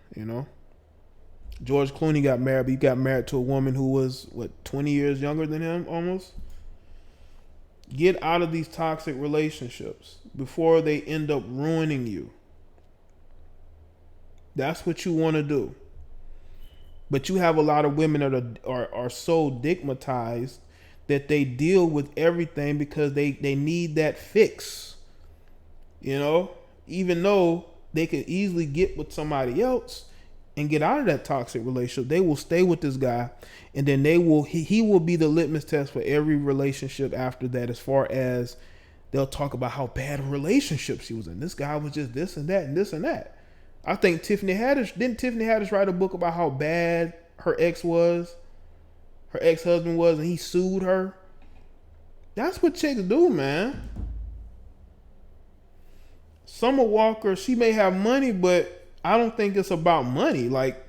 George Clooney got married, but he got married to a woman who was, 20 years younger than him almost? Get out of these toxic relationships before they end up ruining you. That's what you want to do. But you have a lot of women that are so digmatized that they deal with everything because they need that fix. Even though they could easily get with somebody else and get out of that toxic relationship, they will stay with this guy, and then he will be the litmus test for every relationship after that, as far as they'll talk about how bad a relationship she was in. This guy was just this and that and this and that. I think Tiffany Haddish write a book about how bad her ex-husband was, and he sued her? That's what chicks do, man. Summer Walker, she may have money, but I don't think it's about money. Like,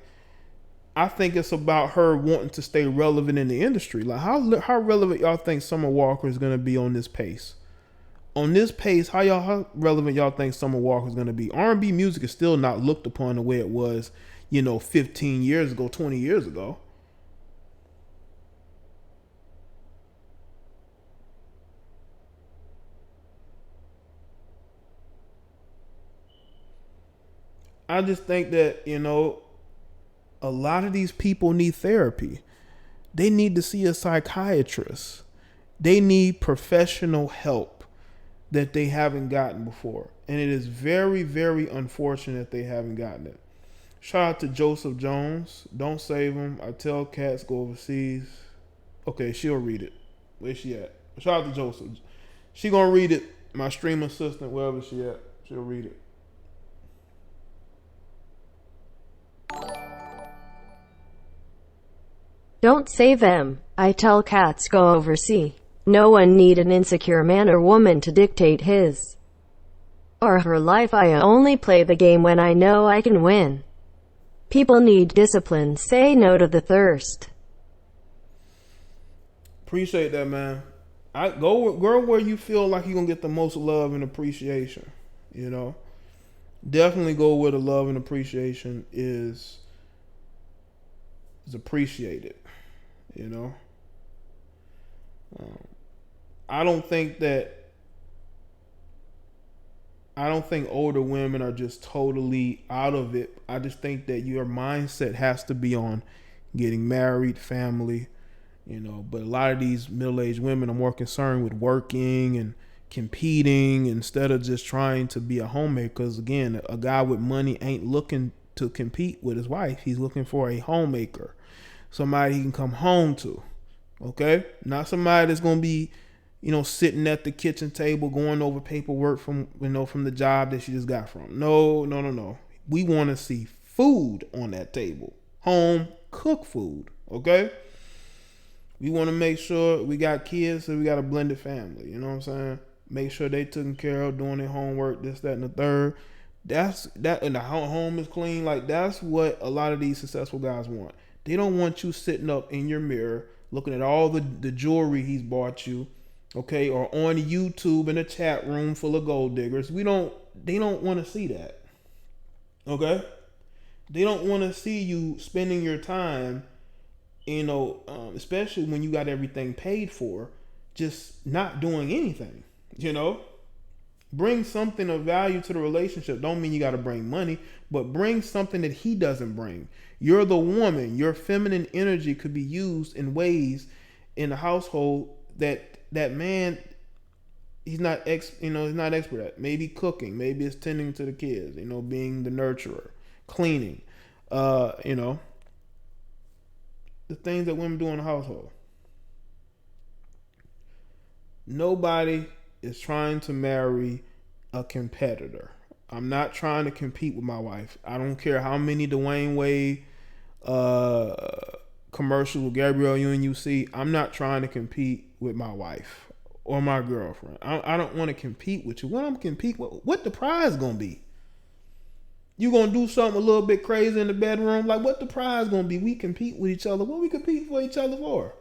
I think it's about her wanting to stay relevant in the industry. Like, how relevant y'all think Summer Walker is going to be on this pace? On this pace, how relevant y'all think Summer Walker is going to be? R&B music is still not looked upon the way it was, 15 years ago, 20 years ago. I just think that, a lot of these people need therapy. They need to see a psychiatrist. They need professional help that they haven't gotten before. And it is very, very unfortunate they haven't gotten it. Shout out to Joseph Jones. Don't save him. I tell cats go overseas. Okay, she'll read it. Where's she at? Shout out to Joseph. She gonna read it. My stream assistant, wherever she at, she'll read it. Don't save them. I tell cats go oversee. No one need an insecure man or woman to dictate his or her life. I only play the game when I know I can win. People need discipline. Say no to the thirst. Appreciate that, man. Go where you feel like you're gonna get the most love and appreciation. Definitely go where the love and appreciation is appreciated. I don't think that I don't think older women are just totally out of it. I just think that your mindset has to be on getting married, family, but a lot of these middle-aged women are more concerned with working and competing instead of just trying to be a homemaker. Because again, a guy with money ain't looking to compete with his wife. He's looking for a homemaker, somebody he can come home to. Okay, not somebody that's gonna be, sitting at the kitchen table going over paperwork from the job that she just got from. No. We want to see food on that table, home cooked food. Okay. We want to make sure we got kids, so we got a blended family. You know what I'm saying? Make sure they taken care of, doing their homework, this, that, and the third. And the home is clean. Like, that's what a lot of these successful guys want. They don't want you sitting up in your mirror looking at all the jewelry he's bought you, okay, or on YouTube in a chat room full of gold diggers. They don't want to see that. Okay? They don't want to see you spending your time, especially when you got everything paid for, just not doing anything. Bring something of value to the relationship. Don't mean you got to bring money, but bring something that he doesn't bring. You're the woman. Your feminine energy could be used in ways in the household that man, he's not expert at. Maybe cooking, maybe it's tending to the kids, being the nurturer, cleaning, the things that women do in the household. Nobody is trying to marry a competitor. I'm not trying to compete with my wife. I don't care how many Dwayne Wade commercials with Gabrielle Union you see. I'm not trying to compete with my wife or my girlfriend. I don't want to compete with you. What I'm competing with, what the prize gonna be? You gonna do something a little bit crazy in the bedroom? Like, what the prize gonna be? We compete with each other. What we compete for each other for?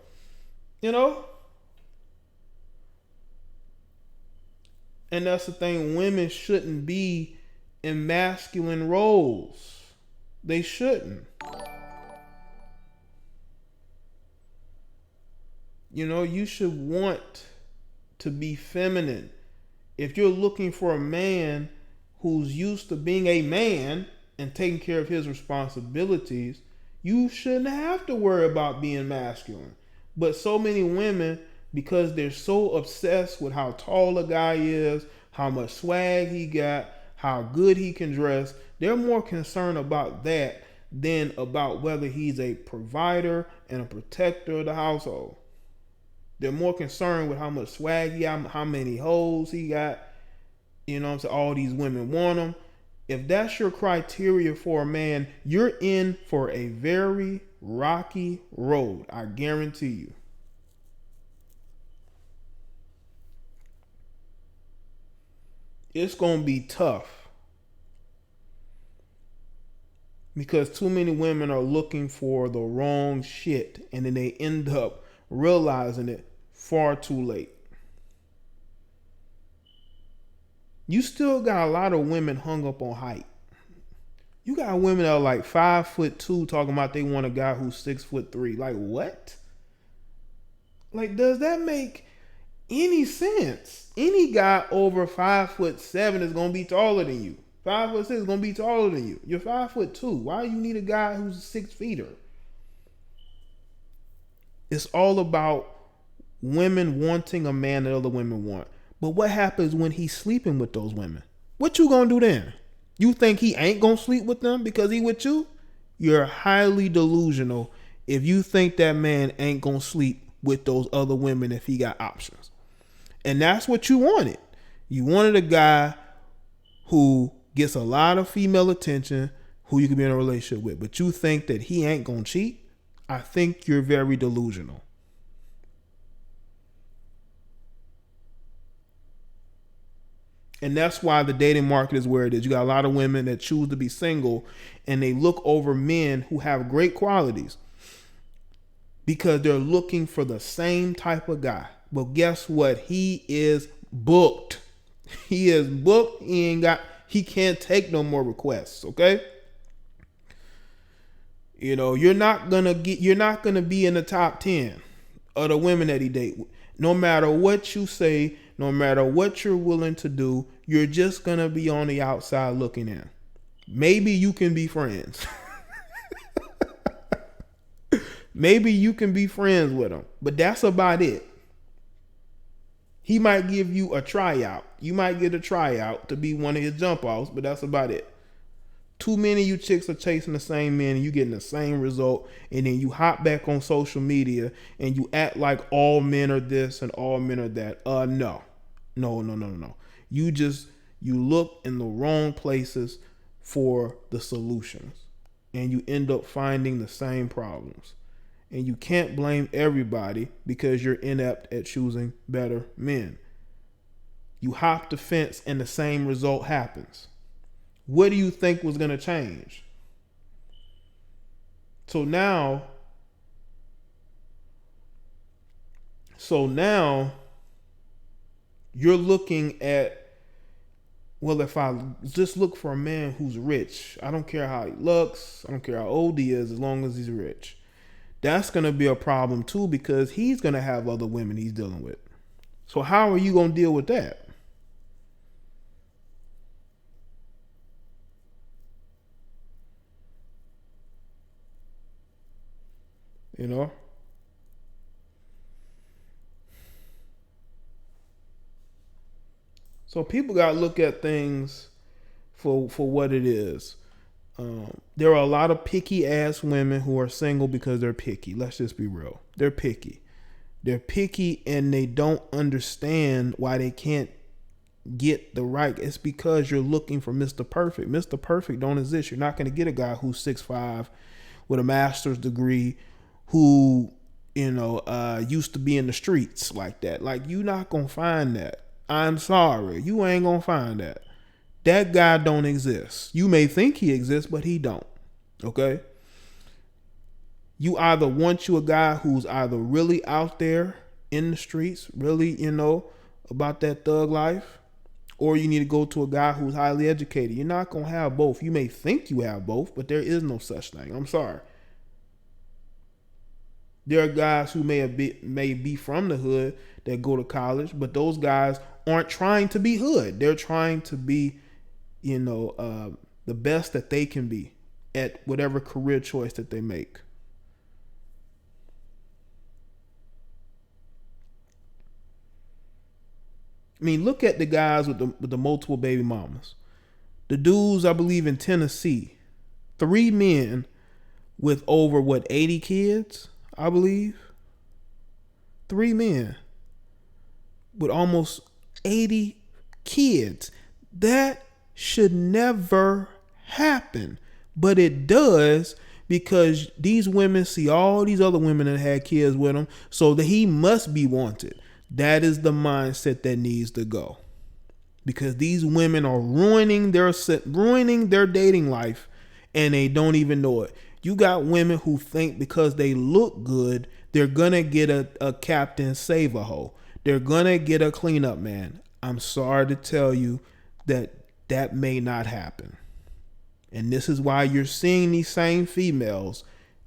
And that's the thing. Women shouldn't be in masculine roles. They shouldn't. You should want to be feminine. If you're looking for a man who's used to being a man and taking care of his responsibilities, you shouldn't have to worry about being masculine. But so many women, because they're so obsessed with how tall a guy is, how much swag he got, how good he can dress, they're more concerned about that than about whether he's a provider and a protector of the household. They're more concerned with how much swag he got, how many hoes he got. All these women want him. If that's your criteria for a man, you're in for a very rocky road. I guarantee you. It's going to be tough because too many women are looking for the wrong shit, and then they end up realizing it far too late. You still got a lot of women hung up on height. You got women that are like 5'2" talking about they want a guy who's 6'3". Like, what? Like, does that make any sense? Any guy over 5'7" is gonna be taller than you. 5'6" is gonna be taller than you. You're 5'2". Why do you need a guy who's a 6 feeter? It's all about women wanting a man that other women want. But what happens when he's sleeping with those women? What you gonna do then? You think he ain't gonna sleep with them because he with you? You're highly delusional if you think that man ain't gonna sleep with those other women if he got options. And that's what you wanted. You wanted a guy who gets a lot of female attention, who you can be in a relationship with, but you think that he ain't gonna cheat? I think you're very delusional. And that's why the dating market is where it is. You got a lot of women that choose to be single and they look over men who have great qualities because they're looking for the same type of guy. Well, guess what? He is booked. He is booked. He can't take no more requests. Okay. You're not gonna be in the top 10 of the women that he date. No matter what you say, no matter what you're willing to do, you're just going to be on the outside looking in. Maybe you can be friends. Maybe you can be friends with him, but that's about it. He might give you a tryout. You might get a tryout to be one of his jump offs, but that's about it. Too many of you chicks are chasing the same men and you getting the same result, and then you hop back on social media and you act like all men are this and all men are that. No. You look in the wrong places for the solutions, and you end up finding the same problems. And you can't blame everybody because you're inept at choosing better men. You hop the fence and the same result happens. What do you think was going to change? So now you're looking at, well, if I just look for a man who's rich, I don't care how he looks, I don't care how old he is, as long as he's rich. That's going to be a problem too, because he's going to have other women he's dealing with. So how are you going to deal with that? You know? So people got to look at things for what it is. There are a lot of picky ass women who are single because they're picky. Let's just be real. They're picky. They're picky and they don't understand why they can't get the right. It's because you're looking for Mr. Perfect. Mr. Perfect don't exist. You're not going to get a guy who's 6'5" with a master's degree who, used to be in the streets like that. Like, you're not going to find that. I'm sorry. You ain't going to find that. That guy don't exist. You may think he exists, but he don't. Okay? You either want you a guy who's either really out there in the streets, really, about that thug life, or you need to go to a guy who's highly educated. You're not going to have both. You may think you have both, but there is no such thing. I'm sorry. There are guys who may be from the hood that go to college, but those guys aren't trying to be hood. They're trying to be, the best that they can be at whatever career choice that they make. I mean, look at the guys with the multiple baby mamas. The dudes, I believe, in Tennessee, 3 men with over 80 kids, I believe. 3 men with almost 80 kids. That should never happen, but it does, because these women see all these other women that had kids with them, so that he must be wanted. That is the mindset that needs to go, because these women are ruining their dating life, and they don't even know it. You got women who think because they look good, they're gonna get a Captain Save-A-Ho. They're gonna get a cleanup man. I'm sorry to tell you that may not happen. And this is why you're seeing these same females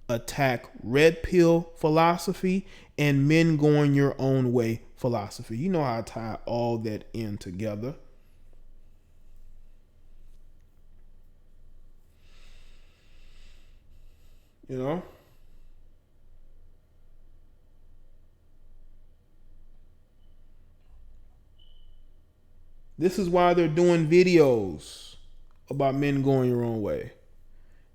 attack red pill philosophy and men going your own way philosophy. You know how to tie all that in together. This is why they're doing videos about men going your own way,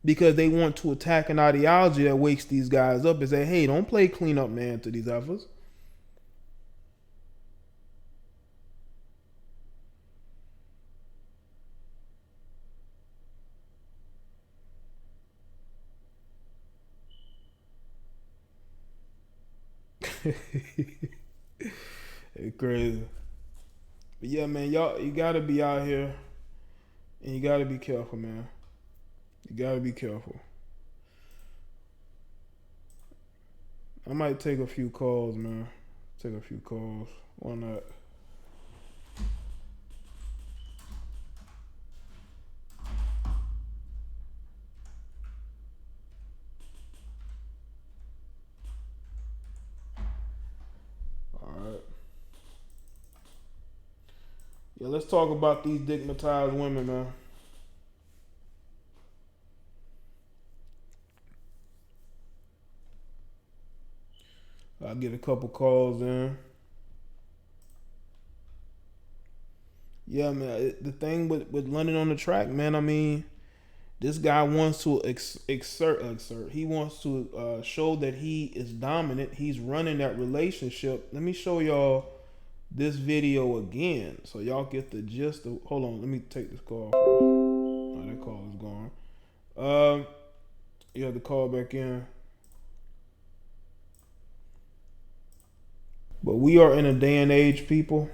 because they want to attack an ideology that wakes these guys up and say, hey, don't play cleanup man to these efforts. It's crazy. But yeah, man, y'all, you gotta be out here and you gotta be careful, man. You gotta be careful. I might take a few calls, man. Take a few calls. Why not? All right. Yeah, let's talk about these dignitized women, man. I get a couple calls in. Yeah, man. The thing with London on the track, man. I mean, this guy wants to exert. He wants to show that he is dominant. He's running that relationship. Let me show y'all this video again, so y'all get the gist of. Hold on, let me take this call first. Oh, that call is gone. You have to call back in. But we are in a day and age, people,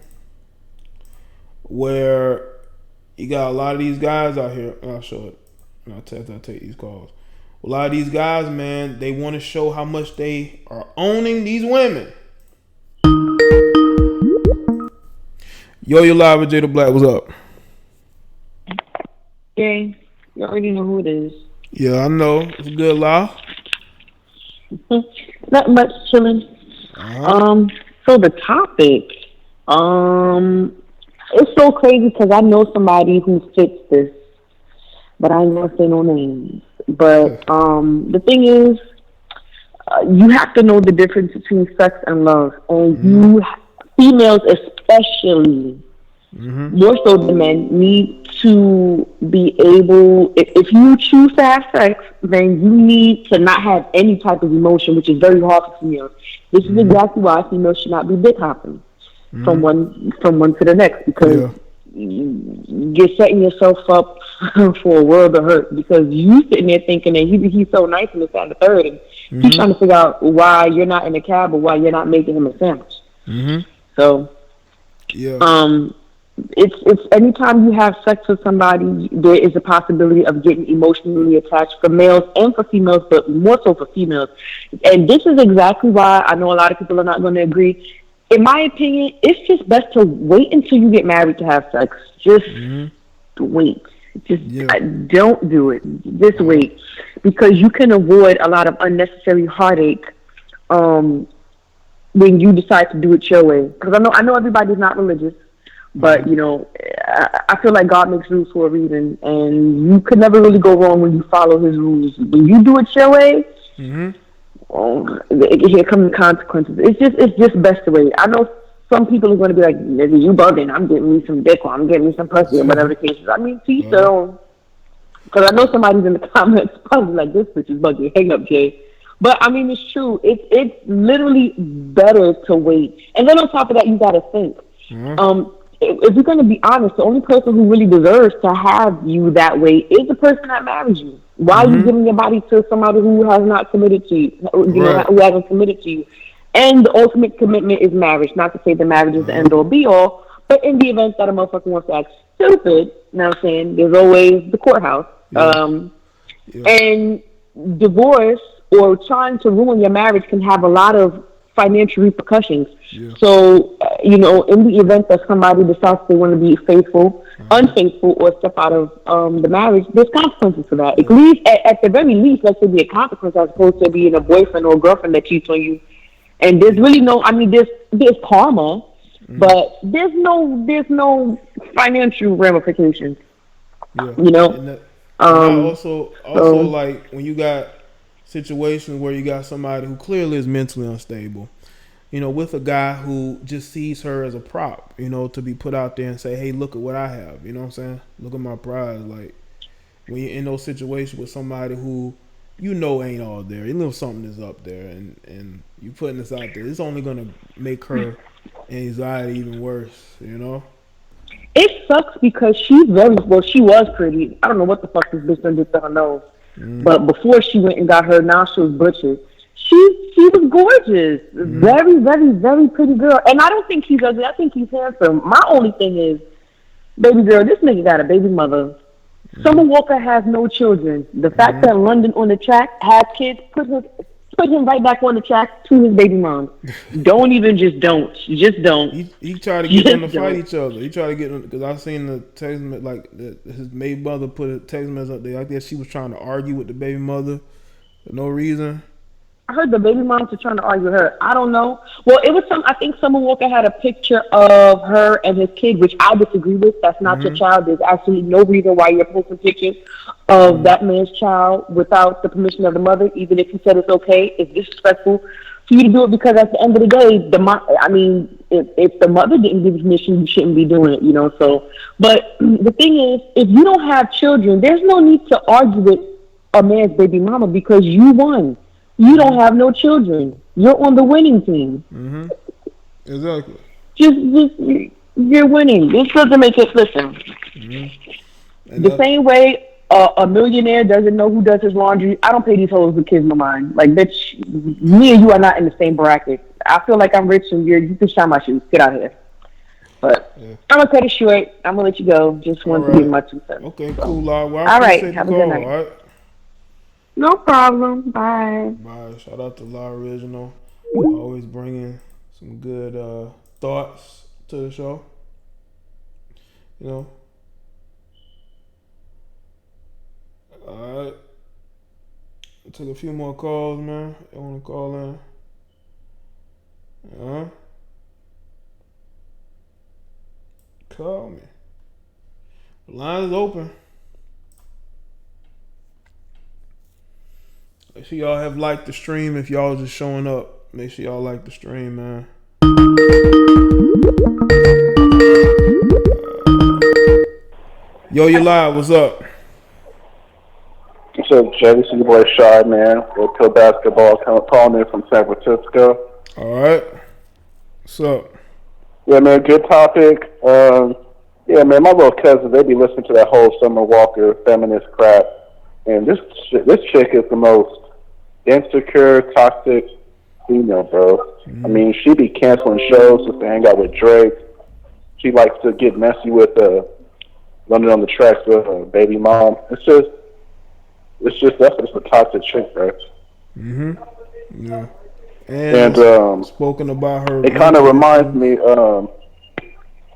where you got a lot of these guys out here. I'll show it. I'll take these calls. A lot of these guys, man, they want to show how much they are owning these women. Yo, you're live with Jada Black. What's up? Jaye, you already know who it is. Yeah, I know. It's a good lie. Not much, chilling. So the topic, it's so crazy because I know somebody who fits this, but I ain't gonna say no names. But the thing is, you have to know the difference between sex and love, and you females especially, more so than men, need to be able. If you choose to have sex, then you need to not have any type of emotion, which is very hard for females. This is exactly why females should not be dick hopping from one to the next, because you're setting yourself up for a world of hurt, because you sitting there thinking that he's so nice and this and the third, and he's trying to figure out why you're not in a cab or why you're not making him a sandwich. So, it's anytime you have sex with somebody, there is a possibility of getting emotionally attached, for males and for females, but more so for females. And this is exactly why I know a lot of people are not going to agree. In my opinion, it's just best to wait until you get married to have sex. Just wait. Don't do it. Just wait, because you can avoid a lot of unnecessary heartache when you decide to do it your way. Because I know everybody's not religious. But, you know, I feel like God makes rules for a reason, and you could never really go wrong when you follow his rules. When you do it your way, here come the consequences. It's just best to wait. I know some people are going to be like, nigga, you bugging. I'm getting me some dick, or I'm getting me some pussy, or whatever the case is. I mean, teach their own. Because I know somebody's in the comments probably like, this bitch is bugging. Hang up, Jay. But, I mean, it's true. It's literally better to wait. And then on top of that, you got to think. If you're going to be honest, the only person who really deserves to have you that way is the person that marries you. Why are you giving your body to somebody who has not committed to you, who hasn't committed to you? And the ultimate commitment is marriage. Not to say that marriage is the end all be all, but in the event that a motherfucker wants to act stupid, you know what I'm saying, there's always the courthouse. And divorce or trying to ruin your marriage can have a lot of financial repercussions. So, you know, in the event that somebody decides they want to be faithful, unfaithful, or step out of the marriage, there's consequences to that. At least, at the very least, let there be a consequence, as opposed to being a boyfriend or a girlfriend that cheats on you. And there's really no, I mean, there's karma, but there's no financial ramifications. You know. And also, like when you got situations where you got somebody who clearly is mentally unstable, you know, with a guy who just sees her as a prop, you know, to be put out there and say, hey, look at what I have, you know what I'm saying? Look at my prize. Like, when you're in those situations with somebody who, you know, ain't all there, you know something is up there, and you putting this out there, it's only going to make her anxiety even worse, you know? It sucks because she was pretty. I don't know what the fuck this bitch done did to her nose. But before she went and got her nostrils butchered, she was gorgeous. Very, very, very pretty girl. And I don't think he's ugly. I think he's handsome. My only thing is, baby girl, this nigga got a baby mother. Summer Walker has no children. The fact that London on the track had kids put him right back on the track to his baby mom. Don't. Just don't. He tried to get them to fight each other. He tried to get them, because I seen the text, like his baby mother put a text message up there. I guess she was trying to argue with the baby mother for no reason. I heard the baby moms are trying to argue with her. I don't know. Well, it was I think Summer Walker had a picture of her and his kid, which I disagree with. That's not your child. There's absolutely no reason why you're posting pictures of that man's child without the permission of the mother, even if he said it's okay. It's disrespectful for you to do it, because at the end of the day, if the mother didn't give permission, you shouldn't be doing it, you know. So, but the thing is, if you don't have children, there's no need to argue with a man's baby mama, because you won. You don't have no children. You're on the winning team. Mm-hmm. Exactly. Just you're winning. This doesn't make it. Listen. Mm-hmm. The same way a millionaire doesn't know who does his laundry. I don't pay these hoes with kids no mind. Like, bitch, me and you are not in the same bracket. I feel like I'm rich and you can shine my shoes. Get out of here. But I'm gonna cut it short. I'm gonna let you go. Just wanted to give my 2 cents. Okay, cool, Law. Well, all right. Have a good night. All right. No problem. Bye. Bye. Shout out to Law Original. Always bringing some good thoughts to the show. You know. All right. Took a few more calls, man. You want to call in? Call me. The line is open. Make sure y'all have liked the stream. If y'all just showing up, make sure y'all like the stream, man. Yo, you live. What's up? What's up, Jay? This is your boy Shy, man. We'll play basketball. Calling in from San Francisco. All right. What's up? Yeah, man. Good topic. Yeah, man. My little cousins, they be listening to that whole Summer Walker feminist crap, and this chick is the most insecure, toxic female, bro. I mean, she be canceling shows just to hang out with Drake. She likes to get messy with running on the tracks with baby mom. That's just a toxic chick, bro. Mm-hmm. Yeah. And spoken about her. It kind of reminds me,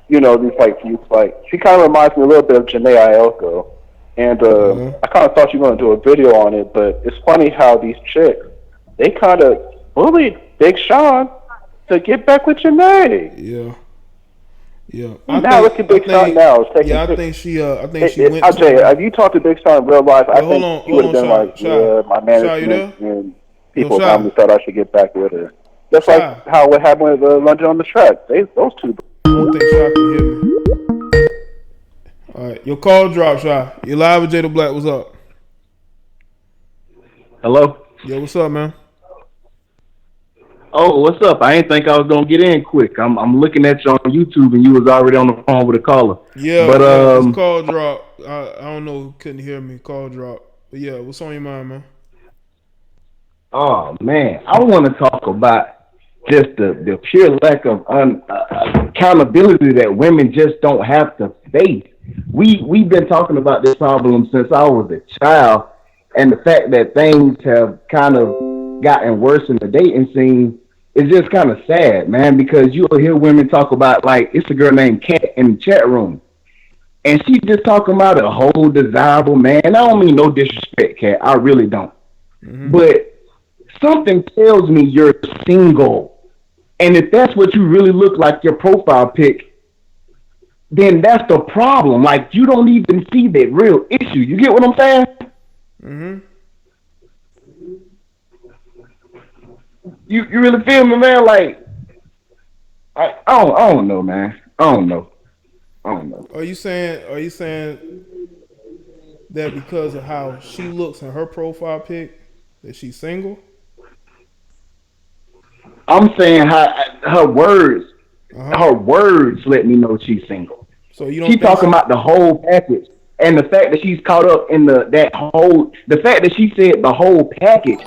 you know, these like she kind of reminds me a little bit of Jaye Ayoko. And I kind of thought you were going to do a video on it, but it's funny how these chicks, they kind of bullied Big Sean to get back with Jaye. Yeah. Yeah. Now look at Big Sean now. I think she went. Jay, have you talked to Big Sean in real life? I think she would have been like, Shy. my management and people around me thought I should get back with her. Just like how what happened with London on the track. Those two. I don't think Shy can hear me. All right, your call drop, Shy. You live with Jada Black. What's up? Hello? Yeah, what's up, man? Oh, what's up? I didn't think I was gonna get in quick. I'm looking at you on YouTube, and you was already on the phone with a caller. Yeah, but this call drop. I don't know who couldn't hear me. Call drop. But yeah, what's on your mind, man? Oh man, I want to talk about just the pure lack of accountability that women just don't have to face. We've been talking about this problem since I was a child, and the fact that things have kind of gotten worse in the dating scene is just kind of sad, man, because you'll hear women talk about, like, it's a girl named Kat in the chat room, and she's just talking about a whole desirable man. I don't mean no disrespect, Kat, I really don't. Mm-hmm. But something tells me you're single, and if that's what you really look like, your profile pic, then that's the problem. Like, you don't even see that real issue. You get what I'm saying? Mm-hmm. You really feel me, man? Like, I don't know, man. I don't know. Are you saying that because of how she looks in her profile pic that she's single? I'm saying her words let me know she's single. So you don't. She's talking about the whole package, and the fact that she's caught up in the fact that she said the whole package.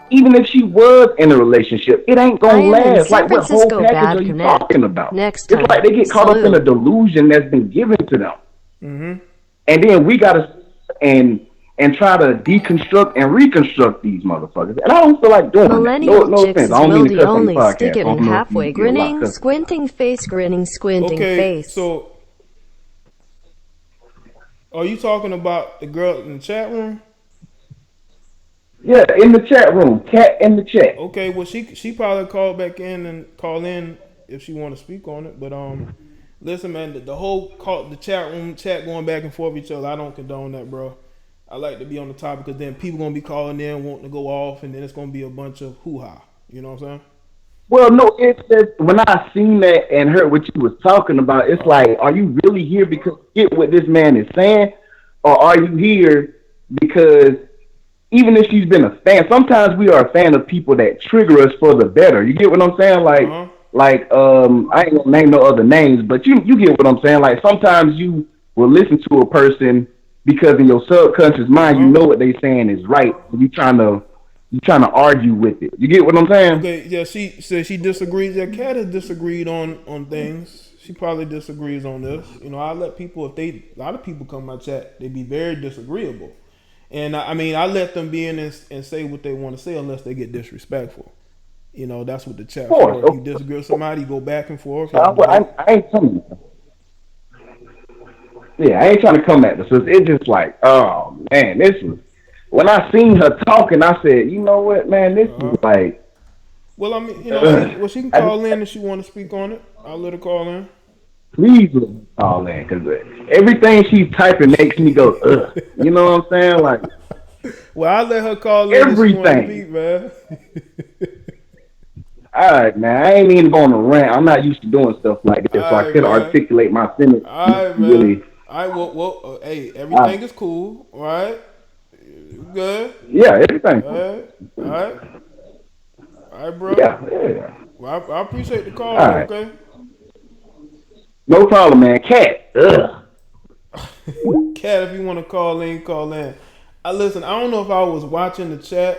Even if she was in a relationship, it ain't gonna last. Like, what whole package are you talking about? It's like they get caught up in a delusion that's been given to them. Mm-hmm. And then we gotta and try to deconstruct and reconstruct these motherfuckers. And I don't feel like doing that. No offense. I don't mean to cuss on the podcast. Stick it in halfway, grinning, squinting face, squinting face. So are you talking about the girl in the chat room? Yeah, in the chat room. Cat in the chat. Okay, well she probably call in if she want to speak on it. But listen, man, the whole the chat room chat going back and forth with each other, I don't condone that, bro. I like to be on the topic because then people gonna be calling in wanting to go off, and then it's gonna be a bunch of hoo ha. You know what I'm saying? Well, no, it's just when I seen that and heard what you was talking about, it's like, are you really here because you get what this man is saying, or are you here because even if she's been a fan, sometimes we are a fan of people that trigger us for the better. You get what I'm saying? Like, I ain't gonna name no other names, but you get what I'm saying. Like, sometimes you will listen to a person because in your subconscious mind, you know what they saying is right, and you trying to argue with it. You get what I'm saying? Okay, yeah, she said she disagrees. Yeah, Kat has disagreed on things. She probably disagrees on this. You know, I let people, a lot of people come to my chat, they be very disagreeable. And I mean, I let them be in and say what they want to say unless they get disrespectful. You know, that's what the chat for. If you disagree with somebody, you go back and forth. I ain't coming. Yeah, I ain't trying to come at this. It's just like, oh man, this was. When I seen her talking, I said, you know what, man, this is like. Well, I mean, you know, she can call in if she want to speak on it. I'll let her call in. Please let me call in, because everything she's typing makes me go, ugh. You know what I'm saying? Like. Well, I'll let her call in everything. If she want to speak, man. All right, man. I ain't even going to rant. I'm not used to doing stuff like this, so I couldn't articulate my sentence. All right, man. Really. All right, well, hey, everything is cool, all right? Good? Yeah, everything. All right, bro. Yeah. Well, I appreciate the call, right. Okay? No problem, man. Cat. Ugh. Cat, if you want to call in, call in. Listen, I don't know if I was watching the chat.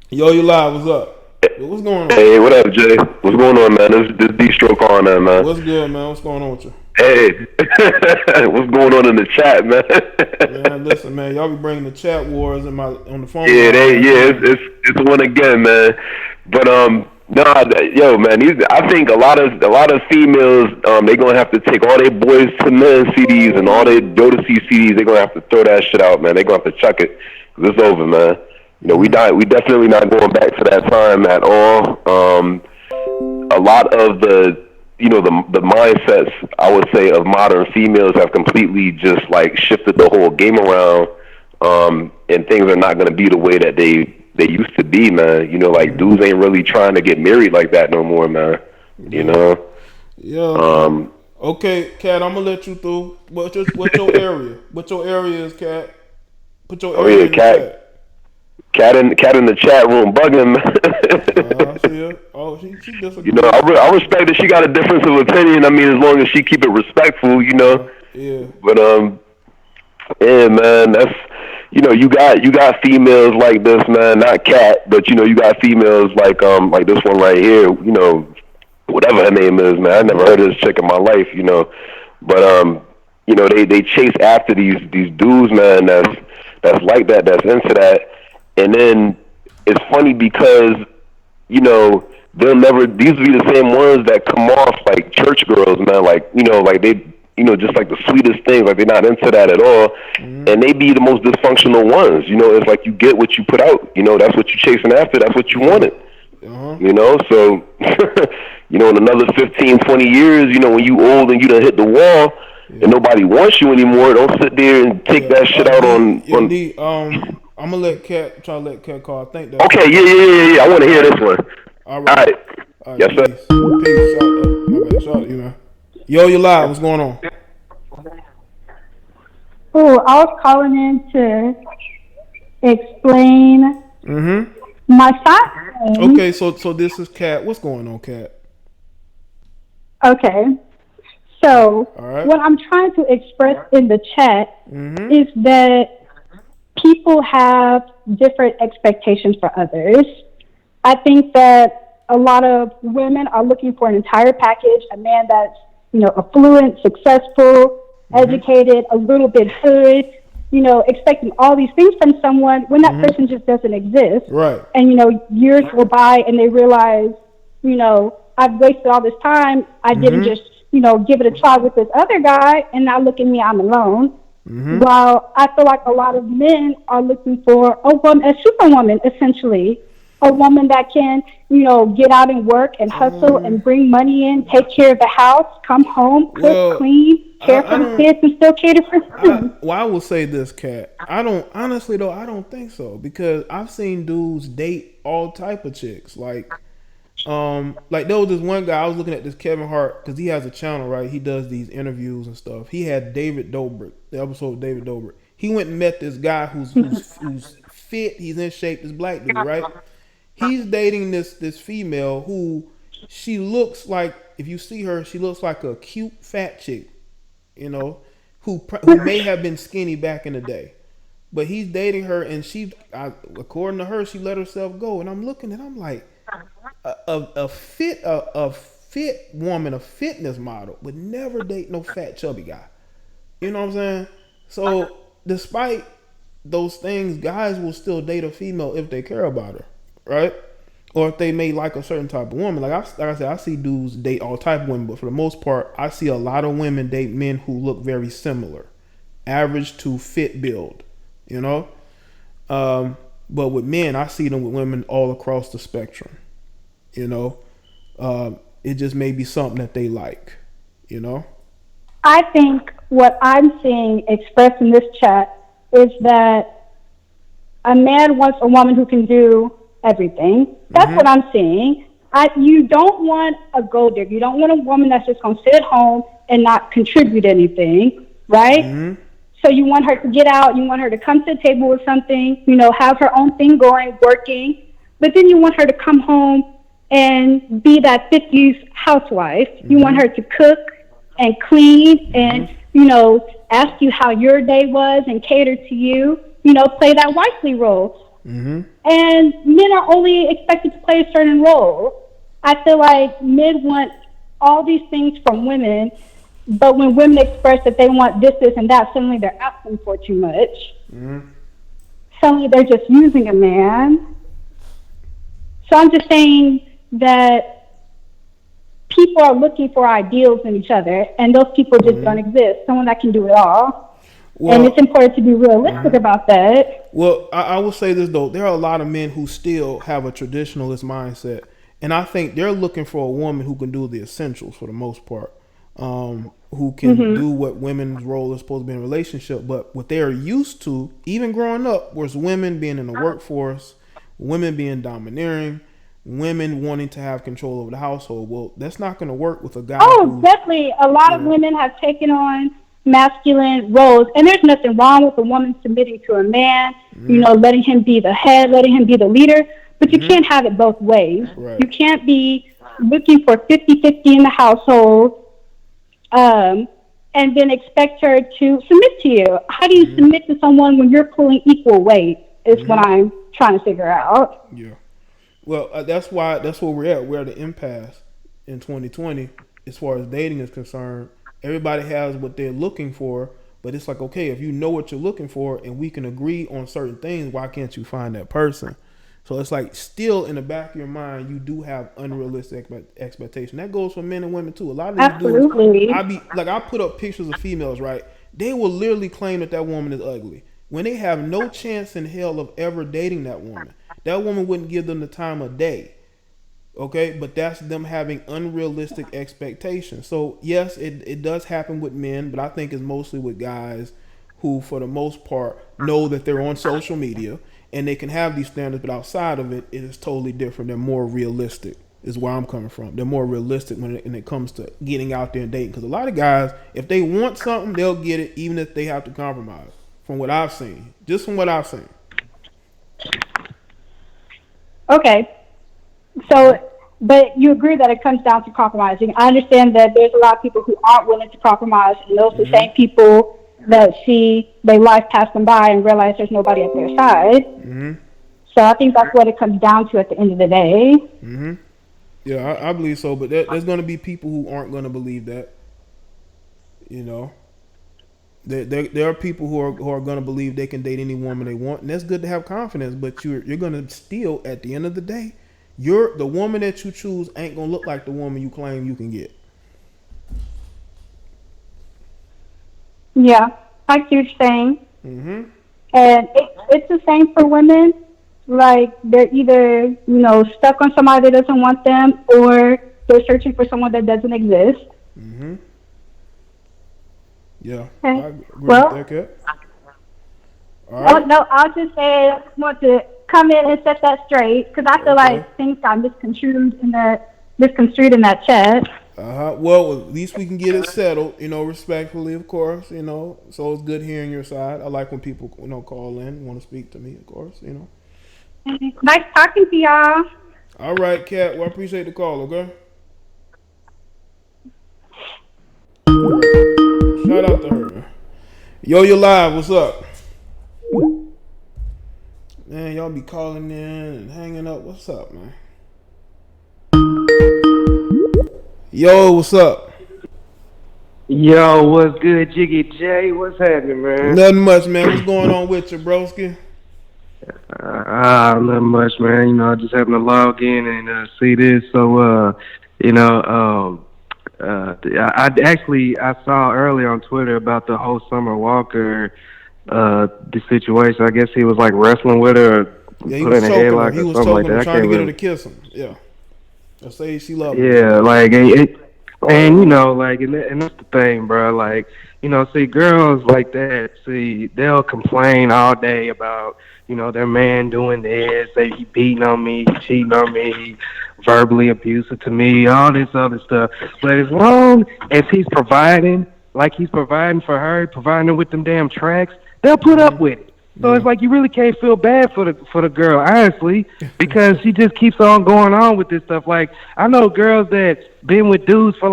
Yo, you live. What's up? What's going on? Hey, what up, Jay? What's going on, man? This D-Stroke on there, man. What's good, man? What's going on with you? Hey, what's going on in the chat, man? Man, listen, man, y'all be bringing the chat wars on the phone. Yeah, it's one again, man. But yo, man, I think a lot of females, they gonna have to take all their Boys to Men CDs and all their Jodeci CDs. They gonna have to throw that shit out, man. They gonna have to chuck it. It's over, man. You know, we definitely not going back to that time at all. A lot of the mindsets, I would say, of modern females have completely just like shifted the whole game around, and things are not going to be the way that they used to be, man. You know, like dudes ain't really trying to get married like that no more, man. You know? Yeah. Okay, Kat, I'm gonna let you through. What's your area? What your area is, Kat? Put your area in the chat. Cat in the chat room bugging. She disagrees. You know, I respect that she got a difference of opinion. I mean, as long as she keep it respectful, you know. Yeah. But yeah, man, that's, you know, you got females like this, man. Not Cat, but you know, you got females like this one right here. You know, whatever her name is, man. I never heard of this chick in my life, you know. But you know, they chase after these dudes, man. That's like that. That's into that. And then it's funny because, you know, these will be the same ones that come off like church girls, man. Like, you know, like they, you know, just like the sweetest things, like they're not into that at all. Mm-hmm. And they be the most dysfunctional ones. You know, it's like you get what you put out. You know, that's what you're chasing after. That's what you wanted. Uh-huh. You know, so, you know, in another 15, 20 years, you know, when you old and you done hit the wall and nobody wants you anymore, don't sit there and take that shit out on I'm gonna let Kat call. I think that. Okay, yeah. I want to hear this one. All right. Yes, sir. Peace. My bad. Shout out, you man. Yo, you live. What's going on? Oh, I was calling in to explain my side. Okay, so this is Kat. What's going on, Kat? Okay. So what I'm trying to express in the chat is that people have different expectations for others. I think that a lot of women are looking for an entire package, a man that's, you know, affluent, successful, educated, a little bit hood, you know, expecting all these things from someone when that person just doesn't exist. Right. And, you know, years go by and they realize, you know, I've wasted all this time. I didn't just, you know, give it a try with this other guy, and now look at me, I'm alone. While I feel like a lot of men are looking for a woman, a superwoman, essentially, a woman that can, get out and work and hustle and bring money in, take care of the house, come home, cook, clean, care for the kids, and still cater for food. I will say this, Kat. I don't think so, because I've seen dudes date all type of chicks. Like there was this one guy, I was looking at this Kevin Hart, because he has a channel, right? He does these interviews and stuff. He had David Dobrik, the episode of David Dobrik. He went and met this guy who's fit, he's in shape, this black dude, right? He's dating this female who, she looks like, if you see her, she looks like a cute fat chick, who may have been skinny back in the day. But he's dating her, and according to her, she let herself go. And I'm looking and I'm like, a fit woman, a fitness model would never date no fat chubby guy. You know what I'm saying? So despite those things, guys will still date a female if they care about her, right? Or if they may like a certain type of woman. Like I said, I see dudes date all type of women, but for the most part, I see a lot of women date men who look very similar, average to fit build, But with men, I see them with women all across the spectrum. It just may be something that they like, I think what I'm seeing expressed in this chat is that a man wants a woman who can do everything. That's what I'm seeing. You don't want a gold digger. You don't want a woman that's just going to sit at home and not contribute anything, right? So you want her to get out. You want her to come to the table with something, have her own thing going, working. But then you want her to come home and be that 50s housewife. You want her to cook and clean and, ask you how your day was and cater to you, play that wifely role. And men are only expected to play a certain role. I feel like men want all these things from women, but when women express that they want this, and that, suddenly they're asking for too much. Suddenly they're just using a man. So I'm just saying that people are looking for ideals in each other, and those people just don't exist. Someone that can do it all. Well, and it's important to be realistic about that. Well, I will say this, though. There are a lot of men who still have a traditionalist mindset. And I think they're looking for a woman who can do the essentials for the most part. Who can do what women's role is supposed to be in a relationship. But what they're used to, even growing up, was women being in the workforce, women being domineering, women wanting to have control over the household. Well, that's not going to work with a guy. Oh, definitely. A lot of women have taken on masculine roles, and there's nothing wrong with a woman submitting to a man, letting him be the head, letting him be the leader, but you can't have it both ways. You can't be looking for 50-50 in the household and then expect her to submit to you. How do you submit to someone when you're pulling equal weight is what I'm trying to figure out. Yeah. Well, that's where we're at. We're at an impasse in 2020 as far as dating is concerned. Everybody has what they're looking for, but it's like, okay, if you know what you're looking for and we can agree on certain things, why can't you find that person? So it's like still in the back of your mind, you do have unrealistic expectation. That goes for men and women too. A lot of these dudes, I put up pictures of females, right? They will literally claim that woman is ugly when they have no chance in hell of ever dating that woman. That woman wouldn't give them the time of day. Okay, but that's them having unrealistic expectations. So yes, it does happen with men, but I think it's mostly with guys who, for the most part, know that they're on social media and they can have these standards, but outside of it, it is totally different. They're more realistic, is where I'm coming from. They're more realistic when it comes to getting out there and dating. Because a lot of guys, if they want something, they'll get it, even if they have to compromise. From what I've seen, just from what I've seen. Okay. So, but you agree that it comes down to compromising. I understand that there's a lot of people who aren't willing to compromise, and those are the same people that see their life pass them by and realize there's nobody at their side. So I think that's what it comes down to at the end of the day. Yeah, I believe so, but there's going to be people who aren't going to believe that. You know, there are people who are going to believe they can date any woman they want, and that's good to have confidence. But you're going to still, at the end of the day, the woman that you choose ain't going to look like the woman you claim you can get. Yeah. I see what you're saying. Mm-hmm. And it's the same for women. Like, they're either, stuck on somebody that doesn't want them, or they're searching for someone that doesn't exist. Mm-hmm. Yeah. Okay. I agree with that, Kat. All right. Oh, no, I'll just say I just want to come in and set that straight, because I feel like things got misconstrued in that chat. Well, at least we can get it settled, respectfully, of course, So it's good hearing your side. I like when people, call in, want to speak to me, of course, Nice talking to y'all. All right, Kat. Well, I appreciate the call, okay? Shout out to her. Yo, you're live. What's up? Man, y'all be calling in and hanging up. What's up, man? Yo, what's up? Yo, what's good, Jiggy J? What's happening, man? Nothing much, man. What's going on with you, broski? Nothing much, man. Just having to log in and see this. So, I saw earlier on Twitter about the whole Summer Walker the situation. I guess he was like wrestling with her, or yeah, he put was in a choking headlock her. He or was something like choking her, that. trying to get her to kiss him. Yeah, I say she loved him. Yeah, like and that's the thing, bro. Like, see, girls like that, they'll complain all day about, their man doing this, he beating on me, cheating on me, verbally abusive to me, all this other stuff. But as long as he's providing, like he's providing for her, providing her with them damn tracks, they'll put up with it. So it's like you really can't feel bad for the girl, honestly, because she just keeps on going on with this stuff. Like, I know girls that been with dudes for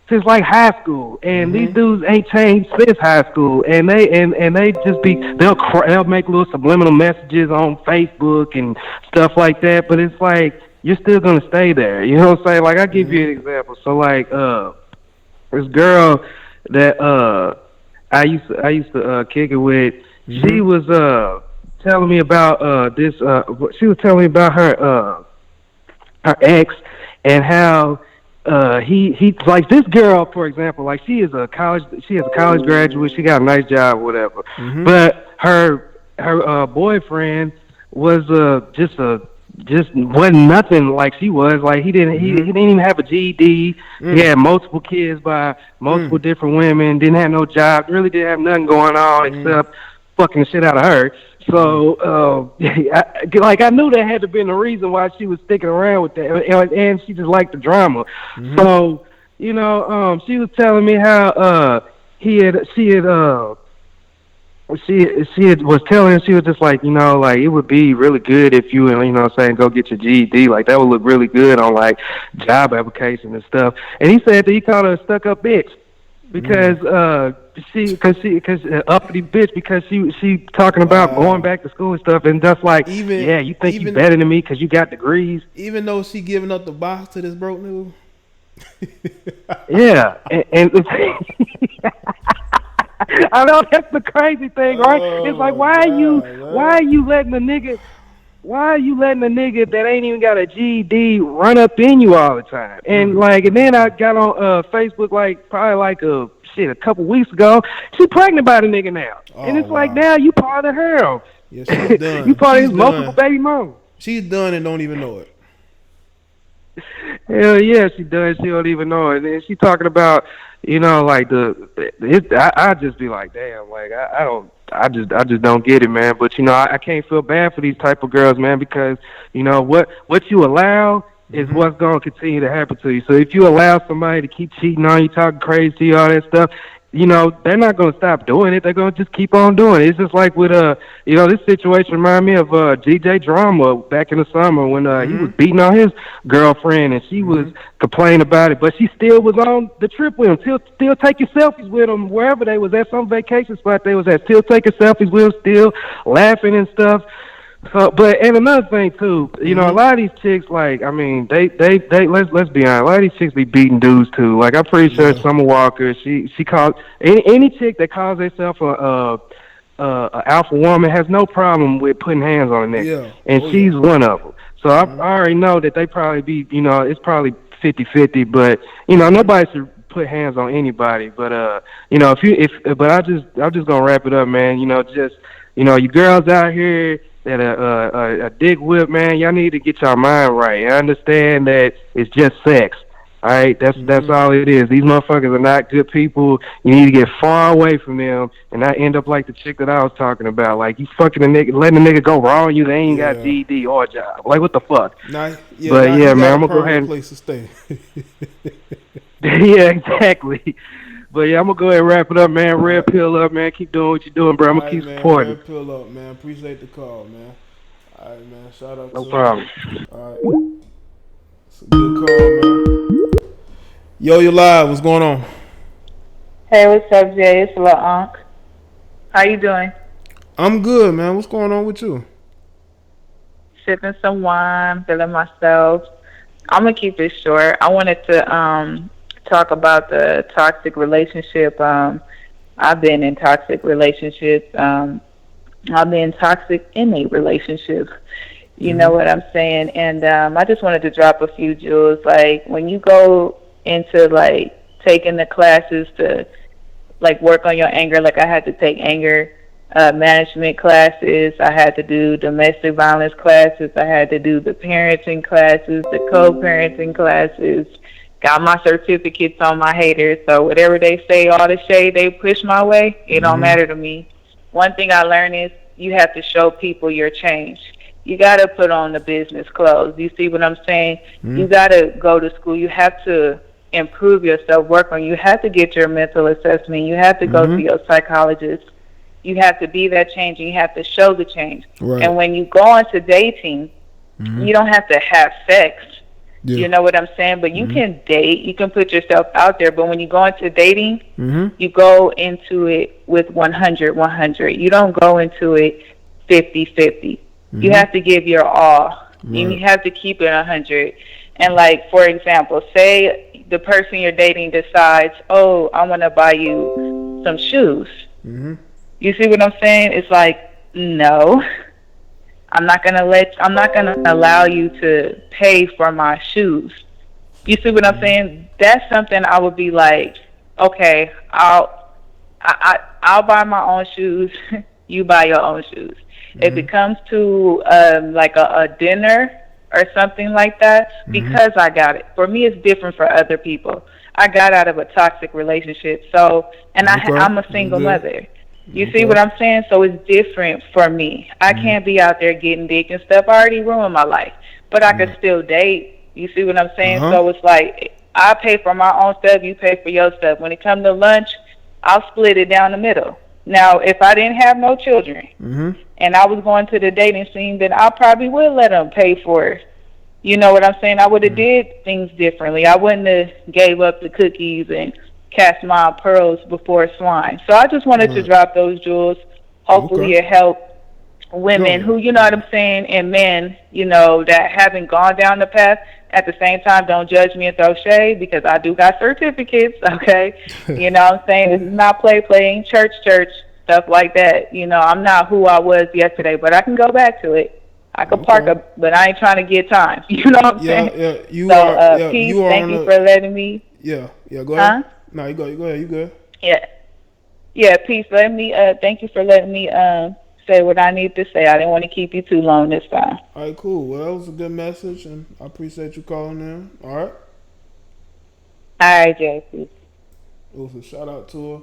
since high school, and these dudes ain't changed since high school, and they just they'll make little subliminal messages on Facebook and stuff like that. But it's like you're still gonna stay there. You know what I'm saying? Like, I'll give you an example. So this girl that I used to kick it with. She was telling me about this. She was telling me about her ex and how he like this girl, for example. Like, she is a college graduate. She got a nice job, whatever. But her boyfriend was just wasn't nothing like she was. Like, he didn't even have a GED. He had multiple kids by multiple different women. Didn't have no job. Really didn't have nothing going on except fucking the shit out of her. So, I knew that had to be the reason why she was sticking around with that, and she just liked the drama. So, she was telling me how she was telling him, she was just like, it would be really good if you, go get your GED. Like, that would look really good on job applications and stuff. And he said that he called her a stuck-up bitch. Because uppity bitch, because she talking about going back to school and stuff, and just like, you think you better than me because you got degrees. Even though she giving up the box to this broke nigga. Yeah, and I know that's the crazy thing, right? It's like, why are you letting a nigga that ain't even got a GED run up in you all the time? And and then I got on Facebook probably a couple weeks ago. She pregnant by the nigga now, and it's like, now you part of her. Yeah, she's done. You part of his multiple baby mom. She's done and don't even know it. Hell yeah, she does. She don't even know it. And then she talking about, I just be like, damn, I just don't get it, man. But I can't feel bad for these type of girls, man, because what you allow is what's gonna continue to happen to you. So if you allow somebody to keep cheating on you, talking crazy to you, all that stuff, they're not gonna stop doing it. They're gonna just keep on doing it. It's just like with this situation remind me of GJ Drama back in the summer when he was beating on his girlfriend, and she was complaining about it, but she still was on the trip with him, still taking selfies with him wherever they was at, some vacation spot they was at, still taking selfies with him, still laughing and stuff. So, and another thing too, a lot of these chicks, they let's be honest, a lot of these chicks be beating dudes too. Like, I'm pretty sure Summer Walker, she called any chick that calls herself a alpha woman has no problem with putting hands on a nigga, and she's one of them. So I already know that they probably be, it's probably 50-50, but nobody put hands on anybody. But you know, but I'm just gonna wrap it up, man. You know, just you know, you girls out here that a dick whip, man, y'all need to get your mind right. I understand that it's just sex. All right, that's all it is. These motherfuckers are not good people. You need to get far away from them and not end up like the chick that I was talking about. Like, you fucking a nigga, letting a nigga go wrong on you. They ain't got GED or a job. Like, what the fuck? Man, I'm gonna go ahead. Place to stay. Yeah, exactly. But yeah, I'm gonna go ahead and wrap it up, man. Red pill up, man. Keep doing what you're doing, bro. I'm gonna keep supporting. Red pill up, man. Appreciate the call, man. All right, man. Shout out. No problem. All right. It's a good call, man. Yo, you live. What's going on? Hey, what's up, Jaye? It's Lil Unc. How you doing? I'm good, man. What's going on with you? Sipping some wine, feeling myself. I'm gonna keep it short. I wanted to talk about the toxic relationship. I've been in toxic relationships. I've been toxic in a relationship. You know what I'm saying? And I just wanted to drop a few jewels. Like, when you go into like taking the classes to like work on your anger, like I had to take anger management classes, I had to do domestic violence classes, I had to do the parenting classes, the co-parenting classes, got my certificates on my haters. So whatever they say, all the shade they push my way, it don't matter to me. One thing I learned is you have to show people your change. You got to put on the business clothes. You see what I'm saying? You got to go to school. You have to improve yourself, work on. You have to get your mental assessment. You have to go to your psychologist. You have to be that change, and you have to show the change. Right. And when you go on to dating, you don't have to have sex. Yeah. You know what I'm saying? But you can date. You can put yourself out there. But when you go into dating, you go into it with 100-100. You don't go into it 50-50. You have to give your all. Right. You have to keep it 100. And like, for example, say the person you're dating decides, oh, I want to buy you some shoes. You see what I'm saying? It's like, no, I'm not gonna allow you to pay for my shoes. You see what I'm saying? That's something I would be like, okay, I'll buy my own shoes. You buy your own shoes. If it comes to like a dinner or something like that, because I got it. For me, it's different for other people. I got out of a toxic relationship, so I'm a single mother. You see what I'm saying? So it's different for me. I can't be out there getting dick and stuff. I already ruined my life, but I could still date. You see what I'm saying? So it's like, I pay for my own stuff, you pay for your stuff. When it comes to lunch, I'll split it down the middle. Now, if I didn't have no children and I was going to the dating scene, then I probably would let them pay for it. You know what I'm saying? I would have did things differently. I wouldn't have gave up the cookies and cast my pearls before swine. So I just wanted to drop those jewels. Hopefully it helped women who, you know what I'm saying, and men, you know, that haven't gone down the path. At the same time, don't judge me and throw shade, because I do got certificates, okay? You know what I'm saying? This is not playing church, stuff like that. You know, I'm not who I was yesterday, but I can go back to it. I could park up, but I ain't trying to get time. You know what I'm saying? Yeah, peace, thank you for letting me. Yeah, go ahead. No, you go ahead, you good. Yeah, peace. Thank you for letting me say what I need to say. I didn't want to keep you too long this time. All right, cool. Well, that was a good message, and I appreciate you calling in. All right? All right, Jaye, peace. It was a shout out to her.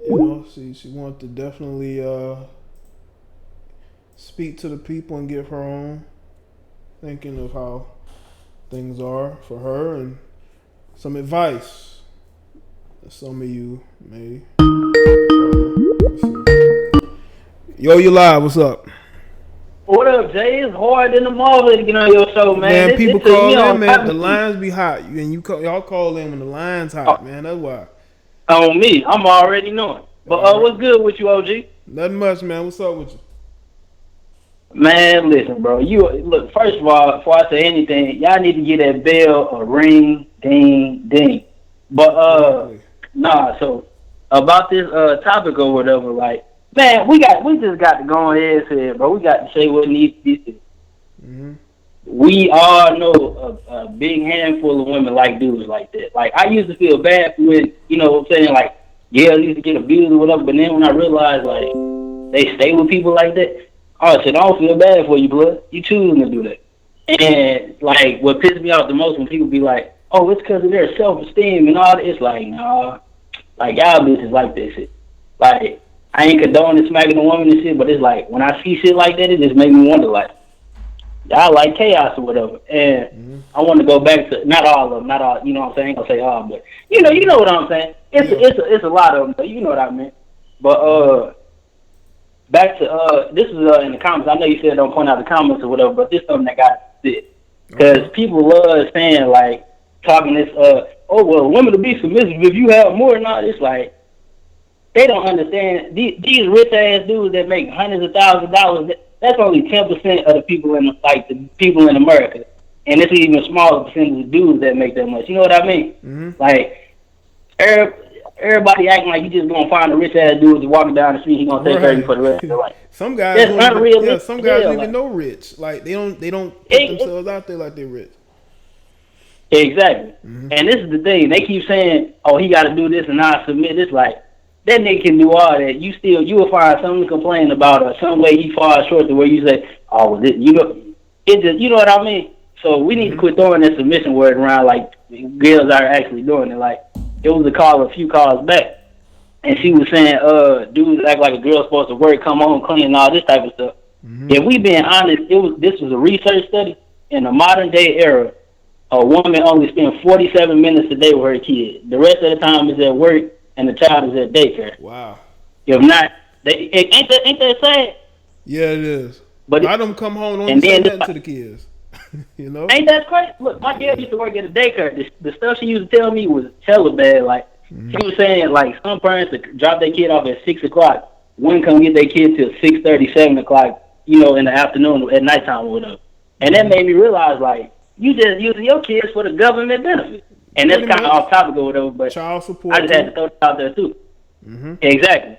You know, she wanted to definitely speak to the people and give her own thinking of how things are for her, and some advice that some of you may. Yo, you live. What's up? What up, Jay? It's hard in the marvel to get on your show, man. Man, people call in, man. The lines be hot, and y'all call in when the lines hot, man. That's why. On me, I'm already knowing. But what's good with you, OG? Nothing much, man. What's up with you? Man, listen, bro. Look. First of all, before I say anything, y'all need to get that bell a ring, ding, ding. But So about this topic or whatever, like. Man, we just got to go ahead and say, bro. We got to say what needs to be said. We all know big handful of women like dudes like that. Like, I used to feel bad when, you know what I'm saying, like, yeah, I used to get abused or whatever, but then when I realized, like, they stay with people like that, I said, I don't feel bad for you, blood. You choosing to do that. And, like, what pisses me off the most when people be like, oh, it's because of their self-esteem and all that. It's like, nah, like, y'all bitches like that shit. Like, I ain't condoning smacking a woman and shit, but it's like, when I see shit like that, it just make me wonder, like, y'all like chaos or whatever. And I want to go back to, not all of them, not all, you know what I'm saying? I ain't gonna say all, but, you know what I'm saying? It's a lot of them, but you know what I mean. But, back to, this is in the comments. I know you said don't point out the comments or whatever, but this is something that got sit. Because people love saying, like, talking this, oh, well, women will be submissive if you have more. No, it's like, they don't understand. These rich-ass dudes that make hundreds of thousands of dollars, that's only 10% of the people in, like, the people in America. And it's even smaller percentage of dudes that make that much. You know what I mean? Like, everybody acting like you just gonna find a rich ass dude walking down the street. He gonna take care of you for the rest of their life. Some guys, that's unrealistic. Yeah, some guys don't even know rich. Like they don't put themselves out there like they're rich. Exactly. And this is the thing. They keep saying, "Oh, he got to do this and I submit." It's like that nigga can do all that. You will find something to complain about or some way he falls short to where you say, "Oh, well, you know what I mean." So we need to quit throwing that submission word around like girls are actually doing it. Like, it was a few calls back, and she was saying, dudes act like a girl's supposed to work, come home, clean, and all this type of stuff. If we being honest, this was a research study. In the modern day era, a woman only spends 47 minutes a day with her kid. The rest of the time is at work, and the child is at daycare. Wow. If not, ain't that sad? Yeah, it is. But I don't come home and say nothing to the kids. You know? Ain't that crazy? Look, my dad used to work at a daycare. The stuff she used to tell me was hella bad. Like, she was saying, like, some parents that drop their kid off at 6 o'clock wouldn't come get their kid till 6:30, 7 o'clock, you know, in the afternoon, at nighttime or whatever. And that made me realize, like, you just using your kids for the government benefit. And that's kind of off topic or whatever, but child support, I just had to throw it out there, too. Exactly.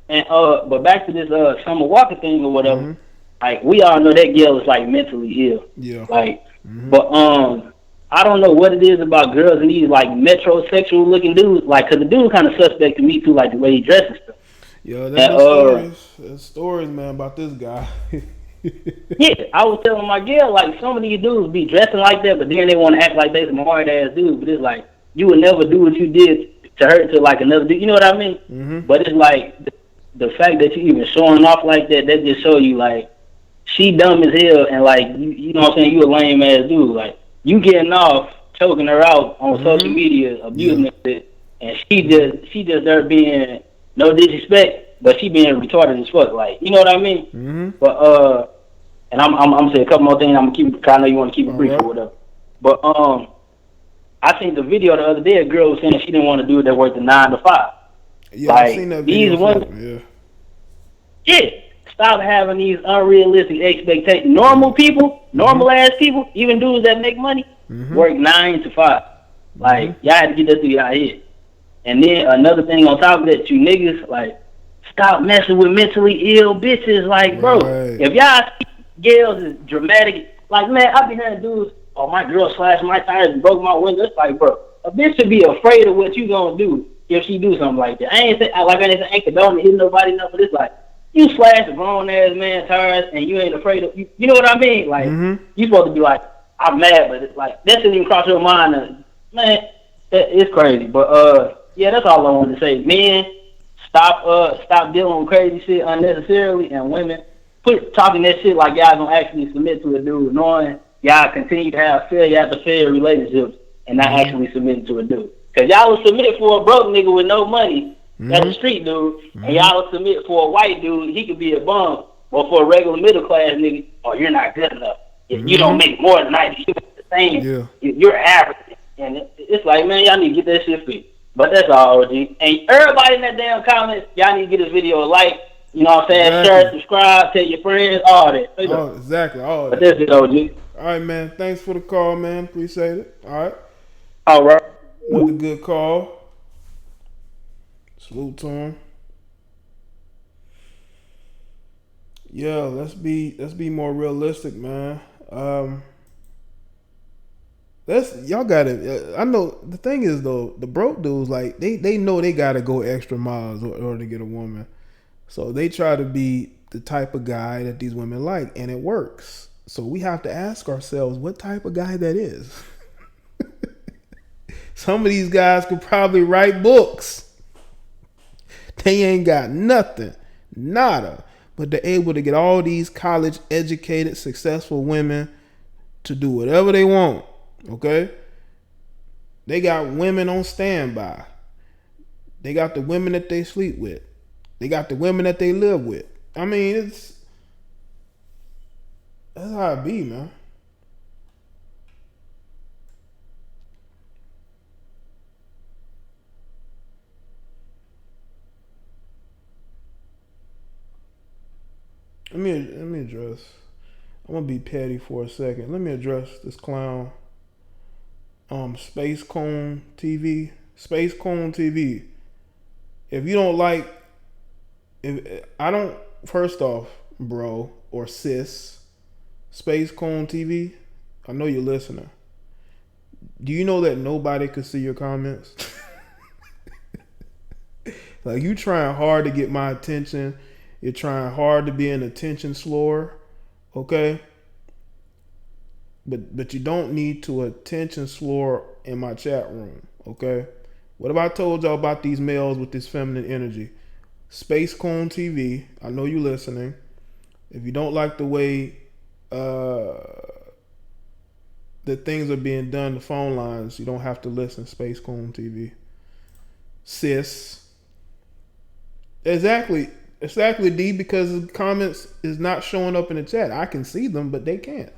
And, but back to this Summer Walker thing or whatever, like, we all know that girl is, like, mentally ill. Yeah. Like, but, I don't know what it is about girls and these, like, metrosexual looking dudes. Like, because the dude kind of suspect to me, too, like, the way he dresses stuff. Yeah, there's stories, man, about this guy. Yeah, I was telling my girl, like, some of these dudes be dressing like that, but then they want to act like they some hard-ass dudes. But it's like, you would never do what you did to her to, like, another dude. You know what I mean? But it's like, the fact that you even showing off like that just show you, like, she dumb as hell, and, like, you know what I'm saying, you a lame-ass dude. Like, you getting off, choking her out on social media, abusing her, and she just there being, no disrespect, but she being retarded as fuck. Like, you know what I mean? But, and I'm gonna say a couple more things. I'm gonna keep it, 'cause I know you want to keep it brief or whatever. But, I seen the video the other day, a girl was saying she didn't want to do it that worked the 9 to 5. Yeah, like, I've seen that video. These women, stop having these unrealistic expectations. Normal people, normal ass people, even dudes that make money, work 9 to 5. Like, y'all had to get that through y'all head. And then another thing on top of that, you niggas, like, stop messing with mentally ill bitches. Like, bro, if y'all see girls is dramatic, like, man, I be hearing dudes, oh, my girl slashed my tires and broke my window. It's like, bro, a bitch should be afraid of what you gonna do if she do something like that. I ain't condoning hitting nobody, no, but it's like, you slash a grown ass man tires and you ain't afraid of you know what I mean? Like, you supposed to be like, I'm mad, but it's like, that shouldn't even cross your mind. Man, it's crazy. But yeah, that's all I wanted to say. Men, stop dealing with crazy shit unnecessarily, and women, quit talking that shit like y'all gonna actually submit to a dude, knowing y'all continue to have failure after failure relationships and not actually submitting to a dude. Cause y'all will submit for a broke nigga with no money. That's a street dude, and y'all will submit for a white dude. He could be a bum, or for a regular middle class nigga. Oh, you're not good enough. You don't make more than 90. You're the same. You're average, and it's like, man, y'all need to get that shit fixed. But that's all, OG. And everybody in that damn comments, y'all need to get this video a like. You know what I'm saying? Share, subscribe, tell your friends, all that. Oh, exactly, all but that. That's it, OG. All right, man. Thanks for the call, man. Appreciate it. All right. All right. Another good call. Salute to him. Yeah, let's be more realistic, man. Y'all gotta. I know the thing is though, the broke dudes like they know they gotta go extra miles in order to get a woman, so they try to be the type of guy that these women like, and it works. So we have to ask ourselves what type of guy that is. Some of these guys could probably write books. They ain't got nothing, nada, but they're able to get all these college educated, successful women to do whatever they want. Okay? They got women on standby. They got the women that they sleep with. They got the women that they live with. I mean, that's how it be, man. Let me address. I'm gonna be petty for a second. Let me address this clown. Space Cone TV. Space Cone TV. If you don't like, first off, bro or sis, Space Cone TV, I know you're listening. Do you know that nobody could see your comments? Like, you trying hard to get my attention. You're trying hard to be an attention slower, okay? But you don't need to attention slower in my chat room, okay? What have I told y'all about these males with this feminine energy? Space Cone TV, I know you listening. If you don't like the way that things are being done, the phone lines, you don't have to listen. Space Cone TV. Sis. Exactly, D, because the comments is not showing up in the chat. I can see them, but they can't.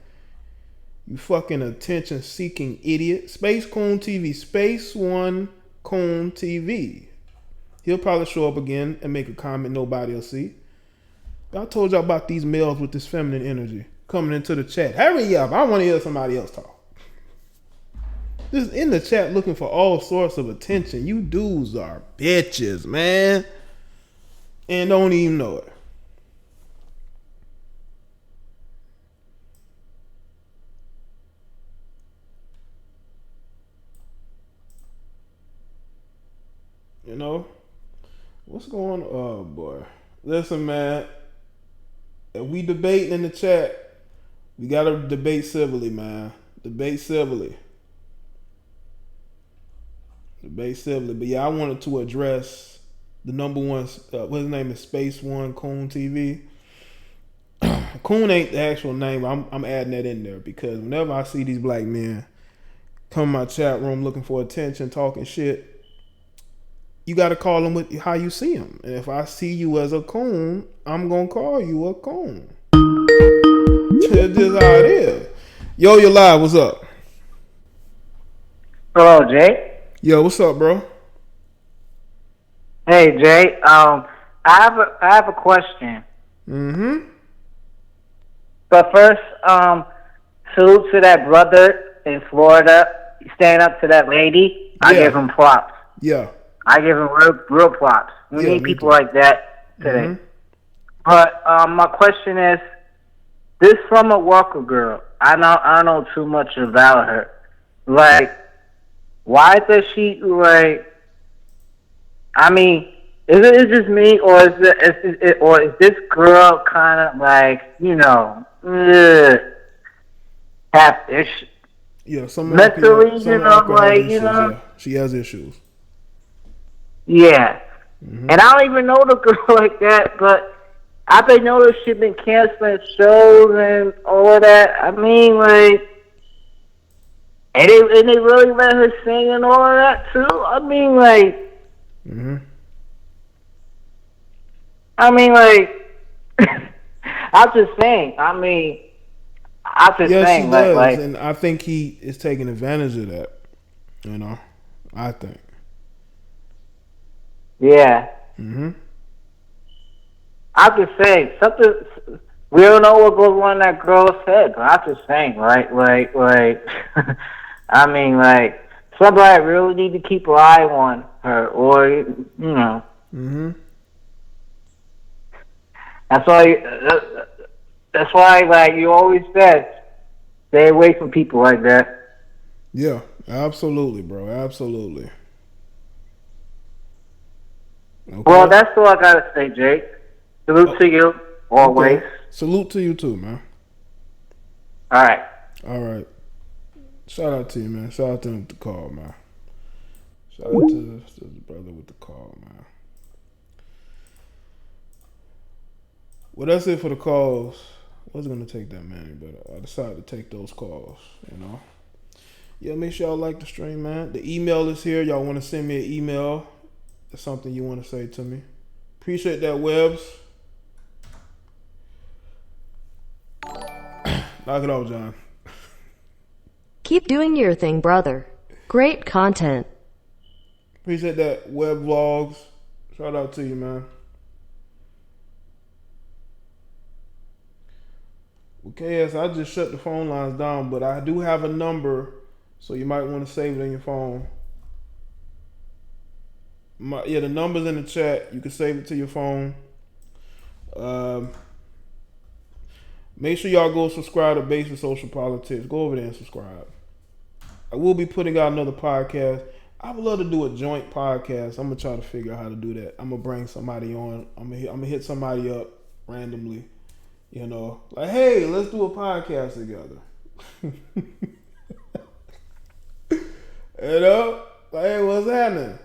You fucking attention-seeking idiot. Space Cone TV. Space One Cone TV. He'll probably show up again and make a comment nobody will see. I told y'all about these males with this feminine energy coming into the chat. Hurry up. I want to hear somebody else talk. Just in the chat looking for all sorts of attention. You dudes are bitches, man. And don't even know it. You know? What's going on? Oh, boy. Listen, man. If we debating in the chat, we got to debate civilly, man. Debate civilly. Debate civilly. But yeah, I wanted to address the number one, what his name is, Space One Coon TV. Coon ain't the actual name, but I'm adding that in there because whenever I see these black men come in my chat room looking for attention, talking shit, you got to call them with how you see them. And if I see you as a coon, I'm going to call you a coon. It's just how it is. Yo, you're live. What's up? Hello, Jay. Yo, what's up, bro? Hey, Jay. I have a question. Mm-hmm. But first, salute to that brother in Florida. Stand up to that lady. I give him props. Yeah. I give him real props. We need people like that today. Mm-hmm. But my question is, this Summer Walker girl, I don't know too much about her. Like, why does she, like, I mean, is it just me, or is this girl kind of like, you know, have issues? Yeah, mentally, you know, like, issues, you know, yeah. She has issues. Yeah, and I don't even know the girl like that, but I've been noticing she's been canceling shows and all of that. I mean, like, and they really let her sing and all of that too. I mean, like. I mean, like, I'm just saying. Yes, he does, and I think he is taking advantage of that. You know, I think. Yeah. Mm-hmm. I'm just saying something. We don't know what goes on in that girl's head, but I'm just saying, right? Like, I mean, like, somebody really need to keep an eye on her, or you know. Mm-hmm. That's why, like you always said, stay away from people like that. Yeah, absolutely, bro. Absolutely. Okay. Well, that's all I gotta say, Jake. Salute to you always. Okay. Salute to you too, man. All right. All right. Shout out to you, man. Shout out to him with the call, man. Shout out to the brother with the call, man. Well, that's it for the calls. I wasn't gonna take that many, but I decided to take those calls. You know. Yeah, make sure y'all like the stream, man. The email is here. Y'all want to send me an email? There's something you want to say to me. Appreciate that, Webbs. Knock it off, John. Keep doing your thing, brother. Great content. Appreciate that, Web Vlogs. Shout out to you, man. Okay, yes, I just shut the phone lines down, but I do have a number, so you might want to save it in your phone. The number's in the chat. You can save it to your phone. Make sure y'all go subscribe to Basic Social Politics. Go over there and subscribe. I will be putting out another podcast. I would love to do a joint podcast. I'm gonna try to figure out how to do that. I'm gonna bring somebody on. I'm gonna hit somebody up randomly. You know, like, hey, let's do a podcast together. You know, like, hey, what's happening?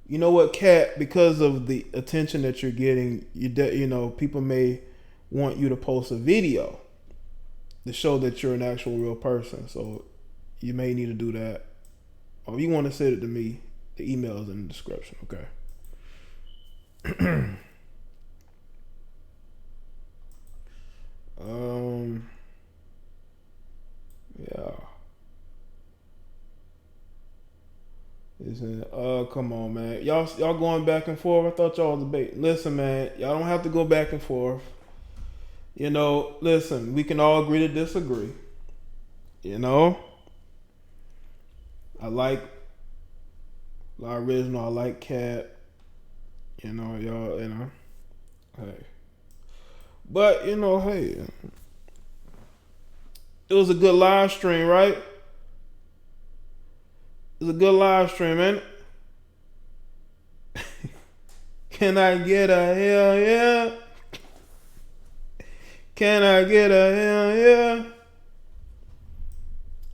You know what, Kat? Because of the attention that you're getting, you know, people may want you to post a video to show that you're an actual real person. So you may need to do that. Or if you want to send it to me, the email is in the description. Okay. Yeah. Come on, man. Y'all going back and forth. I thought y'all was debating. Listen, man, y'all don't have to go back and forth. You know, listen, we can all agree to disagree. You know? I like La Original, I like Cat. You know, y'all, you know. Hey. But, you know, hey. It was a good live stream, right? It was a good live stream, man. Can I get a hell yeah? Can I get a hell yeah?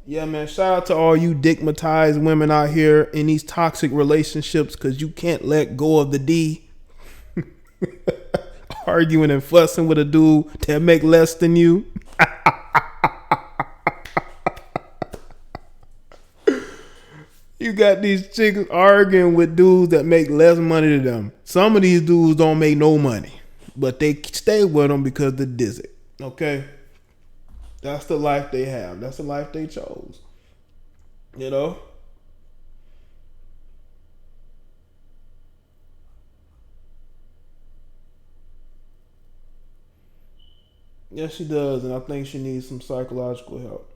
Yeah, man, shout out to all you digmatized women out here in these toxic relationships because you can't let go of the D. Arguing and fussing with a dude that make less than you. You got these chicks arguing with dudes that make less money than them. Some of these dudes don't make no money, but they stay with them because they're dizzy. Okay? That's the life they have. That's the life they chose. You know? Yes, she does, and I think she needs some psychological help.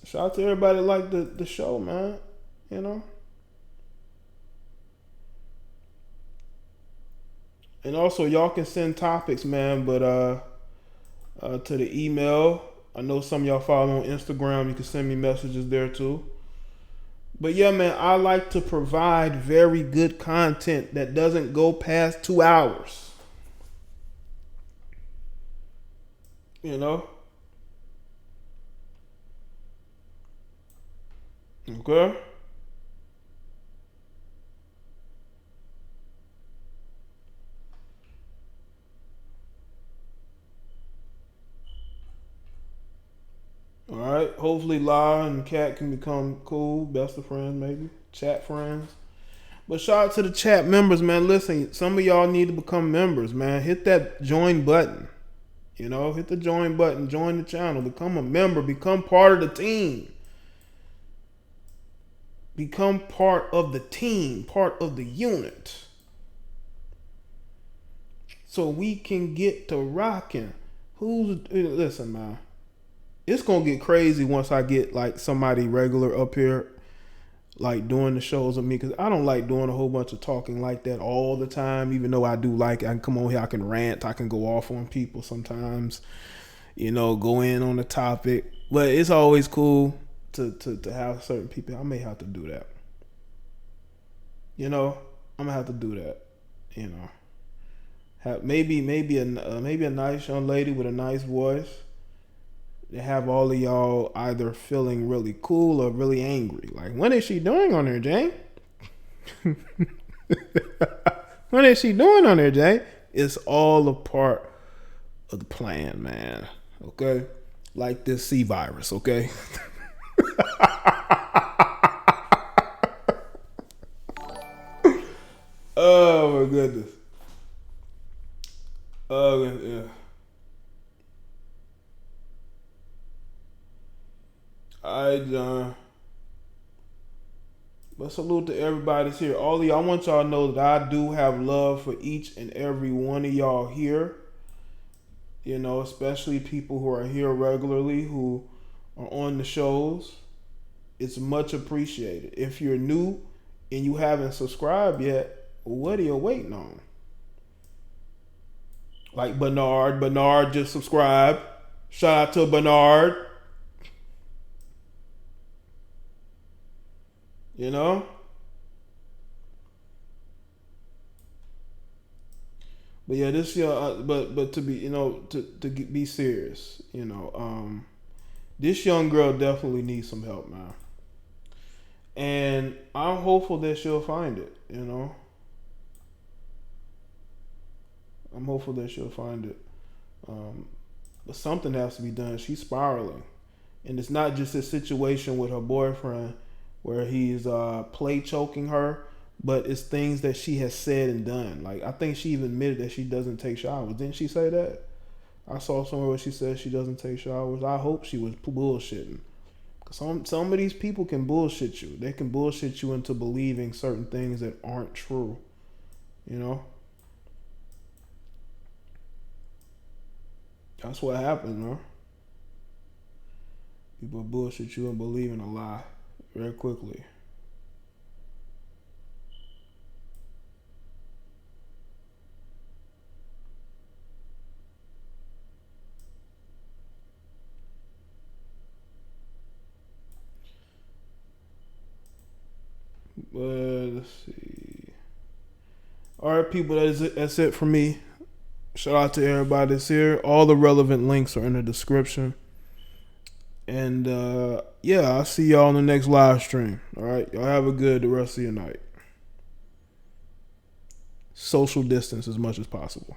Shout out to everybody that liked the show, man. You know? And also, y'all can send topics, man, but to the email. I know some of y'all follow on Instagram. You can send me messages there too. But yeah, man, I like to provide very good content that doesn't go past 2 hours. You know? Okay? Alright, hopefully La and Kat can become cool, best of friends maybe, chat friends. But shout out to the chat members, man. Listen, some of y'all need to become members, man. Hit that join button. You know, hit the join button, join the channel, become a member, become part of the team. Become part of the team, part of the unit. So we can get to rocking. Listen, man. It's gonna get crazy once I get like somebody regular up here. like doing the shows with me, because I don't like doing a whole bunch of talking like that all the time. Even though I do like it. I can come on here, I can rant, I can go off on people sometimes, go in on the topic. But it's always cool to have certain people. I may have to do that. I'm gonna have to do that. Have maybe a nice young lady with a nice voice. They have all of y'all either feeling really cool or really angry. Like, what is she doing on there, Jay? What is she doing on there, Jay? It's all a part of the plan, man. Okay? Like this C virus, okay? Oh my goodness. Oh yeah. Alright, John. But salute to everybody's here. All of y'all, I want y'all to know that I do have love for each and every one of y'all here. Especially people who are here regularly, who are on the shows. It's much appreciated. If you're new and you haven't subscribed yet, what are you waiting on? Like Bernard just subscribed. Shout out to Bernard. But yeah, this year, but to be, to be serious, this young girl definitely needs some help, man. And I'm hopeful that she'll find it, I'm hopeful that she'll find it. But something has to be done. She's spiraling. And it's not just a situation with her boyfriend where he's play choking her, but it's things that she has said and done. Like, I think she even admitted that she doesn't take showers. Didn't she say that? I saw somewhere where she said she doesn't take showers. I hope she was bullshitting. Some of these people can bullshit you. They can bullshit you into believing certain things that aren't true. That's what happens, man. People bullshit you and believe in a lie very quickly. But let's see. All right, people, that's it for me. Shout out to everybody that's here. All the relevant links are in the description. And yeah, I'll see y'all on the next live stream. All right, y'all have a good the rest of your night. Social distance as much as possible.